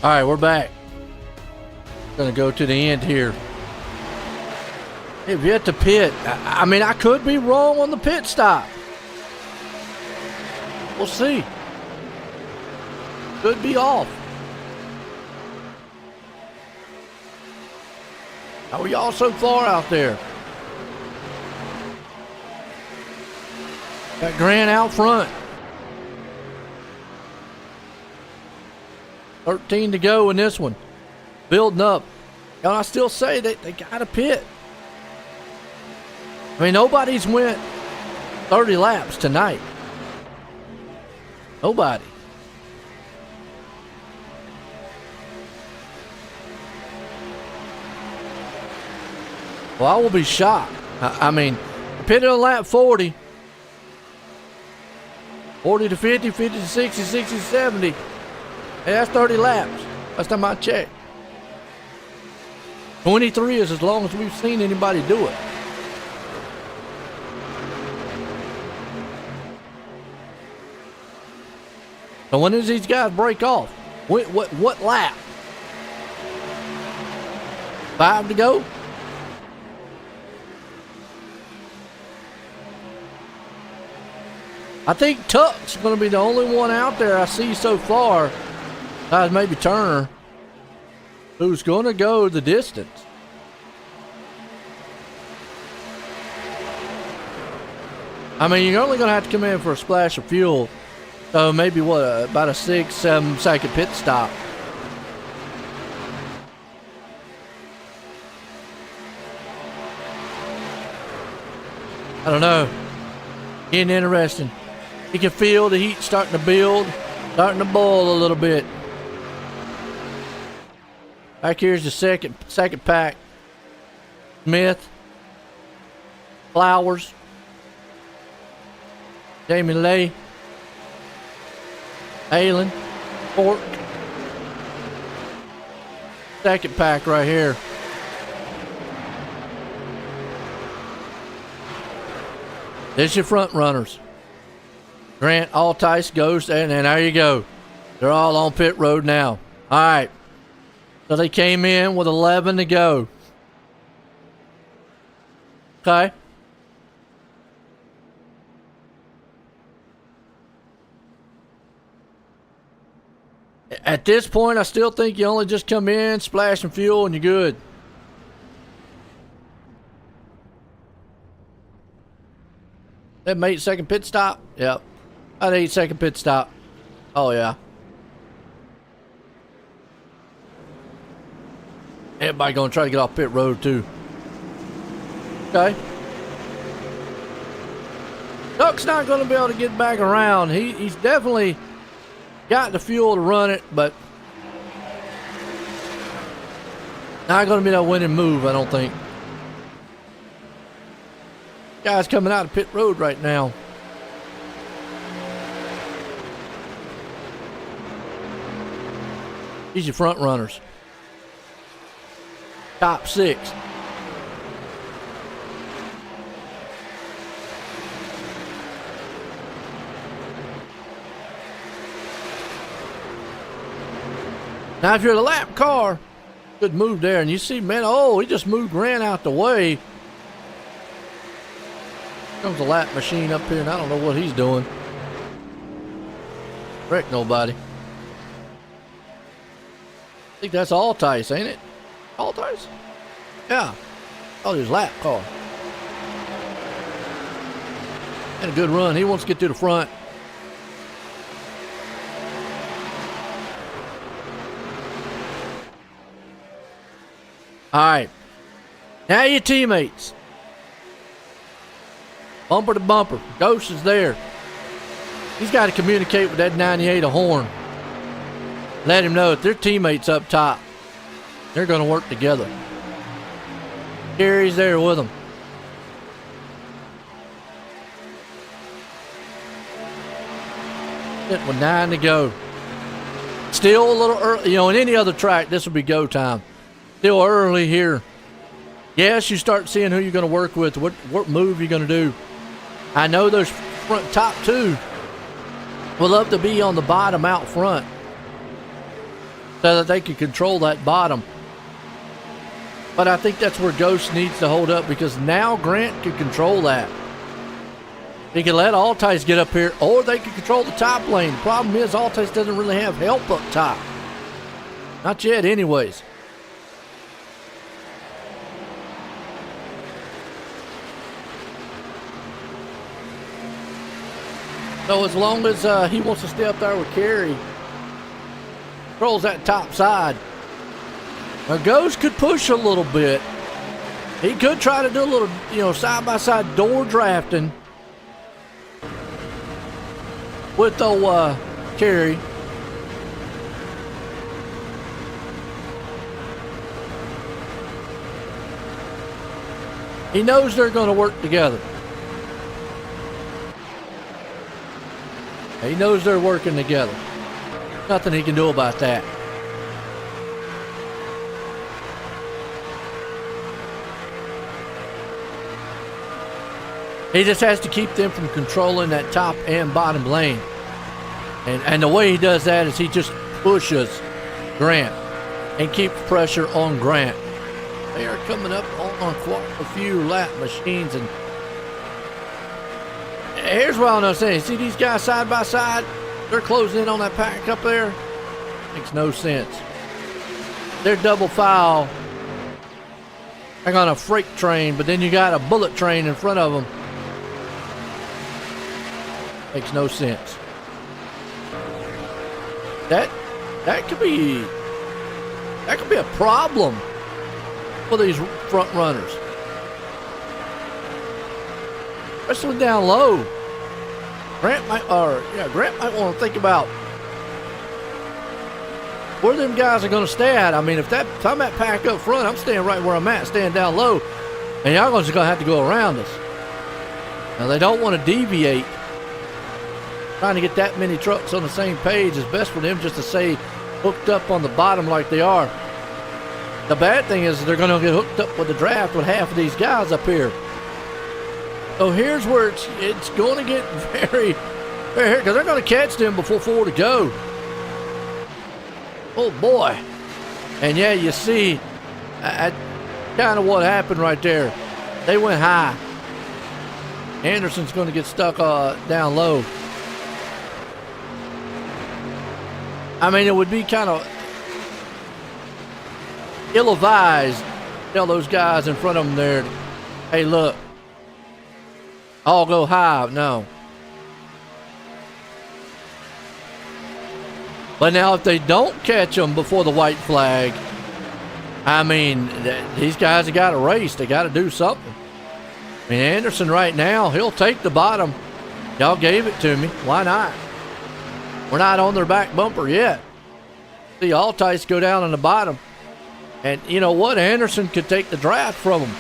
All right, we're back. Gonna go to the end here. If you hit the pit, I mean, I could be wrong on the pit stop. We'll see. Could be off. How are y'all so far out there? Got Grant out front. 13 to go in this one. Building up. And I still say that they got a pit. I mean, nobody's went 30 laps tonight. Nobody. Well, I will be shocked. I mean, pitted on lap 40. 40 to 50, 50 to 60, 60 to 70. Hey, that's 30 laps. Last time I checked. 23 is as long as we've seen anybody do it. So when does these guys break off? What lap? 5 to go? I think Tuck's going to be the only one out there I see so far, besides maybe Turner, who's going to go the distance. I mean, you're only going to have to come in for a splash of fuel. So maybe about a 6-7 second pit stop. I don't know. Getting interesting. You can feel the heat starting to build, starting to boil a little bit. Back here's the second pack. Smith, Flowers, Jamie Lay, Halen, Fork. Second pack right here. There's your front runners. Grant, Altice, Ghost, and there you go. They're all on pit road now. All right. So they came in with 11 to go. Okay. At this point, I still think you only just come in, splash some fuel, and you're good. That 8-second pit stop? Yep. An 8-second pit stop. Oh, yeah. Everybody gonna try to get off pit road, too. Okay. Duck's not gonna be able to get back around. He's definitely got the fuel to run it, but not gonna be that winning move, I don't think. Guys coming out of pit road right now. These are your front runners. Top 6. Now, if you're the lap car, good move there, and you see, man, oh, he just moved Grant out the way. Here comes the lap machine up here, and I don't know what he's doing. Wreck nobody. I think that's Altice, ain't it? Altice? Yeah. Oh, there's lap car. And a good run. He wants to get to the front. All right. Now your teammates. Bumper to bumper. Ghost is there. He's got to communicate with that 98 a horn. Let him know that their teammates up top, they're going to work together. Gary's there with them. With 9 to go. Still a little early. You know, in any other track, this would be go time. Still early here. Yes, you start seeing who you're going to work with, what move you're going to do. I know those front top 2 will love to be on the bottom out front. so that they can control that bottom. But I think that's where Ghost needs to hold up, because now Grant can control that. He can let Altice get up here, or they can control the top lane. The problem is Altice doesn't really have help up top. Not yet anyways. So as long as he wants to stay up there with Kerry, controls that top side. Now Ghost could push a little bit. He could try to do a little, side-by-side door drafting with the Kerry. He knows they're going to work together. He knows they're working together. Nothing he can do about that. He just has to keep them from controlling that top and bottom lane. And the way he does that is he just pushes Grant and keeps pressure on Grant. They are coming up on quite a few lap machines, and here's what I'm saying. See these guys side by side? They're closing in on that pack up there. Makes no sense. They're double file. They're on a freight train, but then you got a bullet train in front of them. Makes no sense. That could be a problem for these front runners, especially down low. Grant might want to think about where them guys are going to stay at. I mean, if I'm at pack up front, I'm staying right where I'm at, staying down low, and y'all just going to have to go around us. Now they don't want to deviate. Trying to get that many trucks on the same page is best for them just to stay hooked up on the bottom like they are. The bad thing is they're going to get hooked up with the draft with half of these guys up here. So here's where it's going to get very, very, because they're going to catch them before 4 to go. Oh boy. And yeah, you see kind of what happened right there. They went high. Anderson's going to get stuck down low. I mean, it would be kind of ill-advised to tell those guys in front of them there, hey, look, I'll go high. No. But now if they don't catch them before the white flag, I mean, these guys have got to race. They got to do something. I mean, Anderson right now, he'll take the bottom. Y'all gave it to me. Why not? We're not on their back bumper yet. See Altice go down on the bottom. And you know what? Anderson could take the draft from him.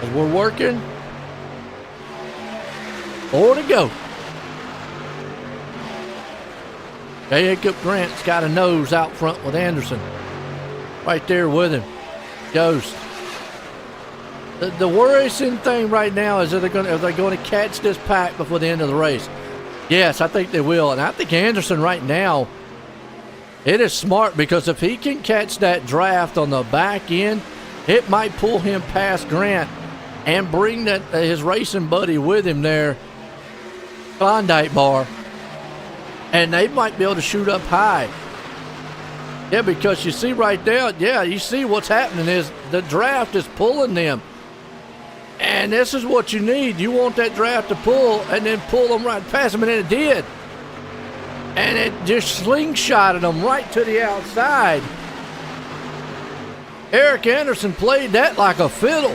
As we're working. 4 to go. Jacob Grant's got a nose out front with Anderson. Right there with him. Ghost. The worrisome thing right now is are they going to catch this pack before the end of the race? Yes, I think they will. And I think Anderson right now, it is smart, because if he can catch that draft on the back end, it might pull him past Grant and bring that his racing buddy with him there, Klondike Bar, and they might be able to shoot up high. Yeah, because you see right there, yeah, you see what's happening is the draft is pulling them. And this is what you need. You want that draft to pull and then pull them right past them, and it did. And it just slingshotted them right to the outside. Eric Anderson played that like a fiddle.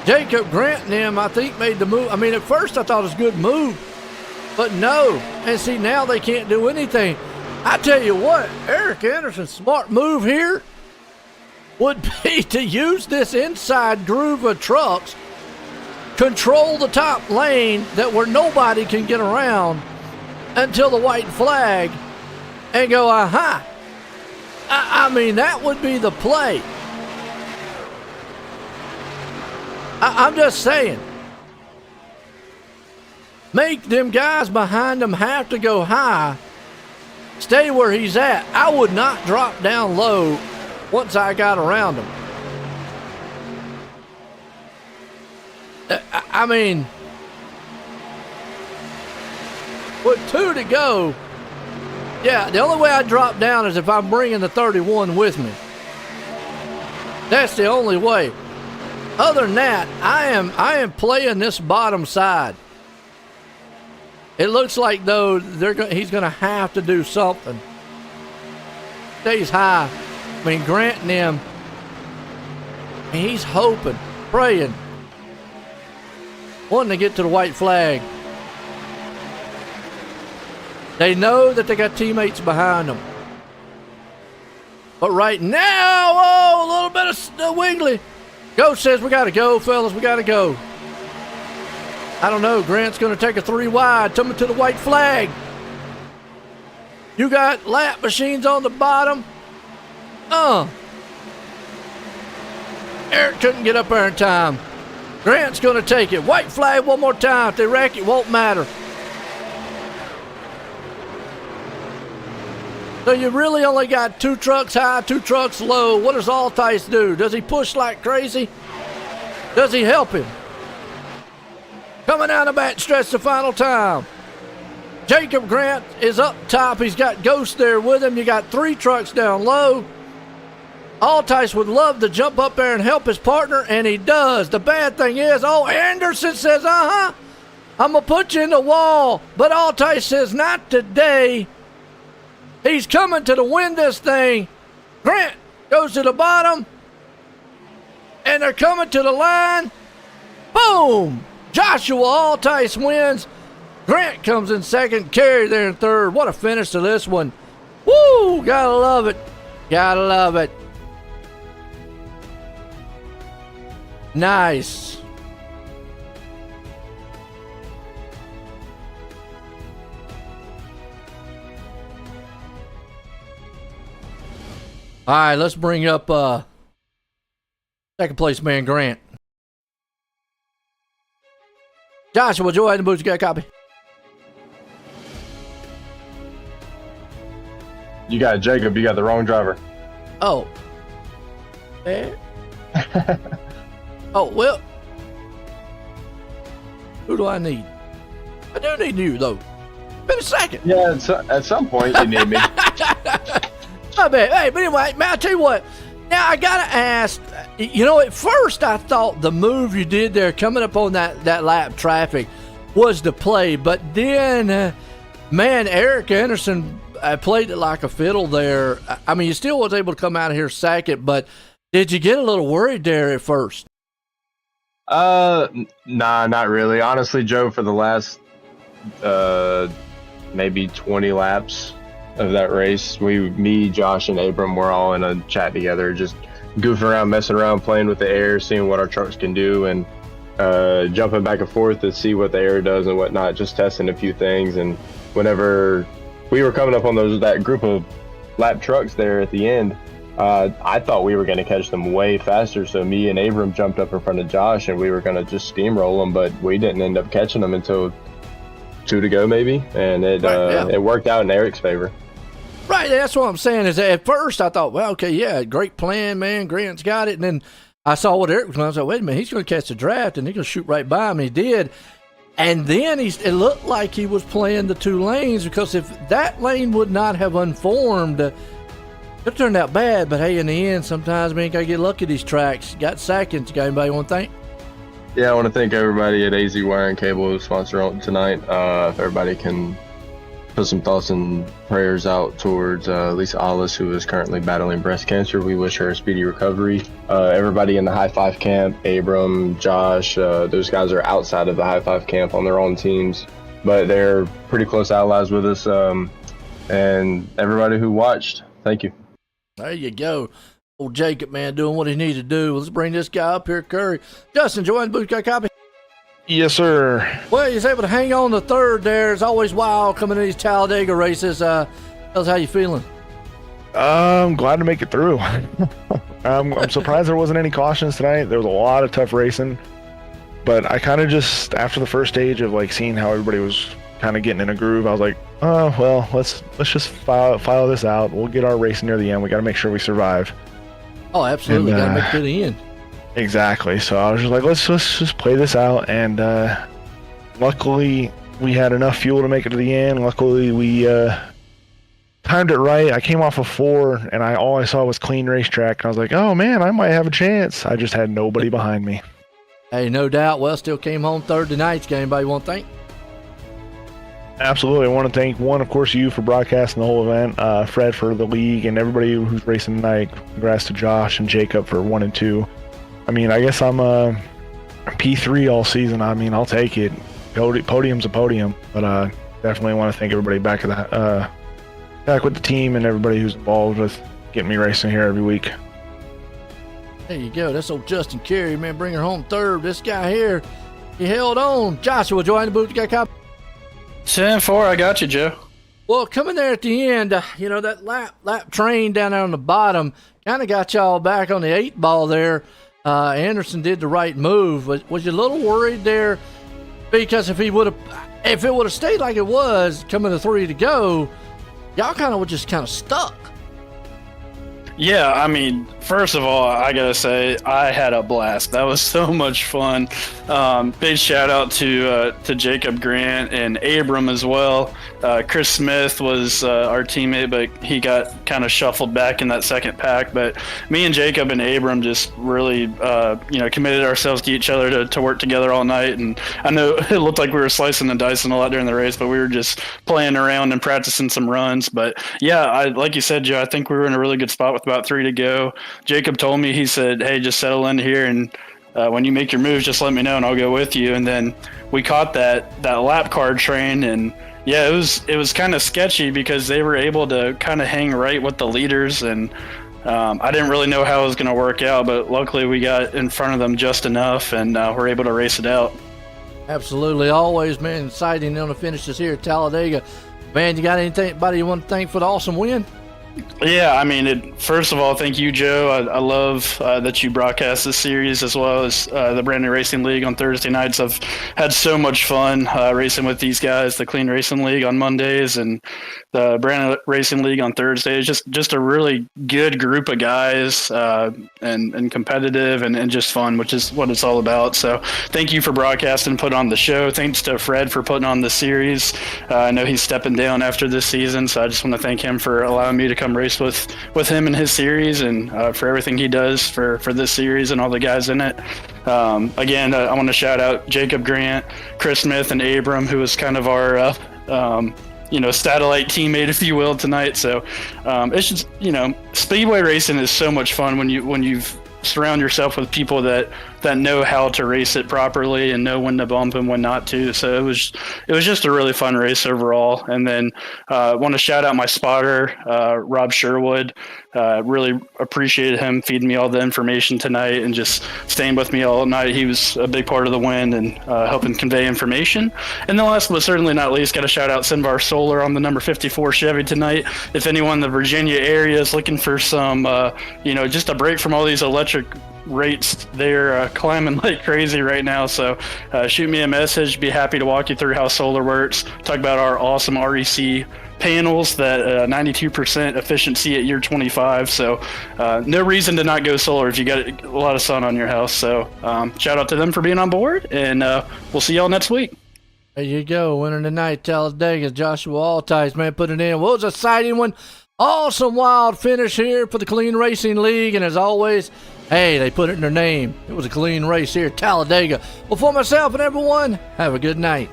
Jacob Grant and him, I think, made the move. I mean, at first I thought it was a good move, but no. And see, now they can't do anything. I tell you what, Eric Anderson's smart move here would be to use this inside groove of trucks, control the top lane where nobody can get around until the white flag, and go, aha. I mean, that would be the play. I'm just saying. make them guys behind him have to go high, stay where he's at. I would not drop down low once I got around him. I mean, with 2 to go, yeah, the only way I drop down is if I'm bringing the 31 with me. That's the only way. Other than that, I am playing this bottom side. It looks like, though, he's going to have to do something. Stays high. I mean, Grant and him, he's hoping, praying, wanting to get to the white flag. They know that they got teammates behind them. But right now, a little bit of wiggly. Ghost says, we got to go, fellas. We got to go. I don't know. Grant's going to take a 3 wide, coming to the white flag. You got lap machines on the bottom. Eric couldn't get up there in time. Grant's going to take it. White flag one more time. If they wreck it, won't matter. So you really only got 2 trucks high, 2 trucks low. What does Altice do? Does he push like crazy? Does he help him? Coming down the back stretch the final time. Jacob Grant is up top. He's got Ghost there with him. You got 3 trucks down low. Altice would love to jump up there and help his partner, and he does. The bad thing is, Anderson says, I'm going to put you in the wall. But Altice says, not today. He's coming to win this thing. Grant goes to the bottom, and they're coming to the line. Boom! Joshua Altice wins. Grant comes in second, Carey there in third. What a finish to this one. Woo! Gotta love it. Gotta love it. Nice. All right, let's bring up second place man Grant. Joshua, Joe ahead and boots, you got a copy? You got Jacob, you got the wrong driver. Oh. Oh, well. Who do I need? I do need you, though. Been a second. Yeah, at some point you need me. I bet. Hey, but anyway, man, I'll tell you what. Now, I got to ask, at first I thought the move you did there coming up on that lap traffic was the play. But then, man, Eric Anderson played it like a fiddle there. I mean, you still was able to come out of here second, but did you get a little worried there at first? Nah, not really. Honestly, Joe, for the last maybe 20 laps of that race, me, Josh, and Abram were all in a chat together, just goofing around, messing around, playing with the air, seeing what our trucks can do, and jumping back and forth to see what the air does and whatnot, just testing a few things. And whenever we were coming up on that group of lap trucks there at the end, I thought we were going to catch them way faster, so me and Abram jumped up in front of Josh, and we were going to just steamroll them, but we didn't end up catching them until 2 to go maybe, and it worked out in Eric's favor. Right, that's what I'm saying. Is that at first I thought, well, okay, yeah, great plan, man. Grant's got it. And then I saw what Eric was going to say. Wait a minute, he's going to catch the draft, and he's going to shoot right by him. He did. And then it looked like he was playing the 2 lanes, because if that lane would not have unformed, it turned out bad. But hey, in the end, sometimes, man, you got to get lucky at these tracks. Got seconds. Got anybody want to thank? Yeah, I want to thank everybody at AZ Wire and Cable who sponsored tonight. If everybody can put some thoughts and prayers out towards Lisa Alice, who is currently battling breast cancer. We wish her a speedy recovery. Everybody in the High Five camp, Abram, Josh, those guys are outside of the High Five camp on their own teams, but they're pretty close allies with us. And everybody who watched, thank you. There you go. Old Jacob, man, doing what he needed to do. Let's bring this guy up here, Curry. Justin, join the booth, got a copy? Yes, sir. Well, he's able to hang on the third there. It's always wild coming to these Talladega races. Tell us how you feeling. I'm glad to make it through. I'm surprised there wasn't any cautions tonight. There was a lot of tough racing. But I kind of just, after the first stage of like seeing how everybody was kind of getting in a groove, I was like, oh, well, let's just file this out. We'll get our race near the end. We got to make sure we survive. Oh, absolutely. Got to make it to the end. Exactly. So I was just like, let's just play this out. And luckily, we had enough fuel to make it to the end. Luckily, we timed it right. I came off of 4, and all I saw was clean racetrack. And I was like, oh, man, I might have a chance. I just had nobody behind me. Hey, no doubt. Well, still came home third tonight's game. Anybody want to thank? Absolutely. I want to thank, of course, you for broadcasting the whole event, Fred for the league, and everybody who's racing tonight. Congrats to Josh and Jacob for 1 and 2. I mean, I guess I'm P3 all season. I mean, I'll take it. Podium's a podium, but definitely want to thank everybody back with the team and everybody who's involved with getting me racing here every week. There you go. That's old Justin Carey, man, bring her home third. This guy here, he held on. Joshua, join the booth. You got a copy? 10-4, I got you, Joe. Well, coming there at the end, that lap train down there on the bottom kind of got y'all back on the 8 ball there. Anderson did the right move. Was you a little worried there? Because if it would have stayed like it was, coming to 3 to go, y'all were just stuck. Yeah, I mean, first of all, I gotta say, I had a blast. That was so much fun. Big shout out to Jacob Grant and Abram as well. Chris Smith was our teammate, but he got kind of shuffled back in that second pack. But me and Jacob and Abram just really, committed ourselves to each other to work together all night. And I know it looked like we were slicing and dicing a lot during the race, but we were just playing around and practicing some runs. But yeah, like you said, Joe, I think we were in a really good spot with about 3 to go. Jacob told me, he said, hey, just settle in here, and when you make your moves, just let me know and I'll go with you. And then we caught that lap car train, and yeah, it was kind of sketchy because they were able to kind of hang right with the leaders, and I didn't really know how it was going to work out, but luckily we got in front of them just enough, and we're able to race it out. Absolutely. Always, man, exciting on the finishes here at Talladega. Man, you got anybody you want to thank for the awesome win? Yeah, I mean, first of all, thank you, Joe. I love that you broadcast this series as well as the Brand New Racing League on Thursday nights. I've had so much fun racing with these guys, the Clean Racing League on Mondays and the Brand New Racing League on Thursdays. Just a really good group of guys and competitive and just fun, which is what it's all about. So thank you for broadcasting and putting on the show. Thanks to Fred for putting on the series. I know he's stepping down after this season, so I just want to thank him for allowing me to come race with him in his series and for everything he does for this series and all the guys in it. Again, I want to shout out Jacob Grant, Chris Smith, and Abram, who was kind of our satellite teammate, if you will, tonight. So it's just, speedway racing is so much fun when you surround yourself with people that know how to race it properly and know when to bump and when not to. So it was just a really fun race overall. And then want to shout out my spotter, Rob Sherwood. Really appreciated him feeding me all the information tonight and just staying with me all night. He was a big part of the win and helping convey information. And then last but certainly not least, got to shout out Sinvar Solar on the number 54 Chevy tonight. If anyone in the Virginia area is looking for some, just a break from all these electric rates, they're climbing like crazy right now. So shoot me a message. Be happy to walk you through how solar works. Talk about our awesome REC panels, that 92% efficiency at year 25. So no reason to not go solar if you got a lot of sun on your house. So shout out to them for being on board, and we'll see y'all next week. There you go. Winner tonight, Talladega, Joshua Altice, man, put it in. What was an exciting one. Awesome wild finish here for the Clean Racing League. And as always, hey, they put it in their name. It was a clean race here at Talladega. Well, for myself and everyone, have a good night.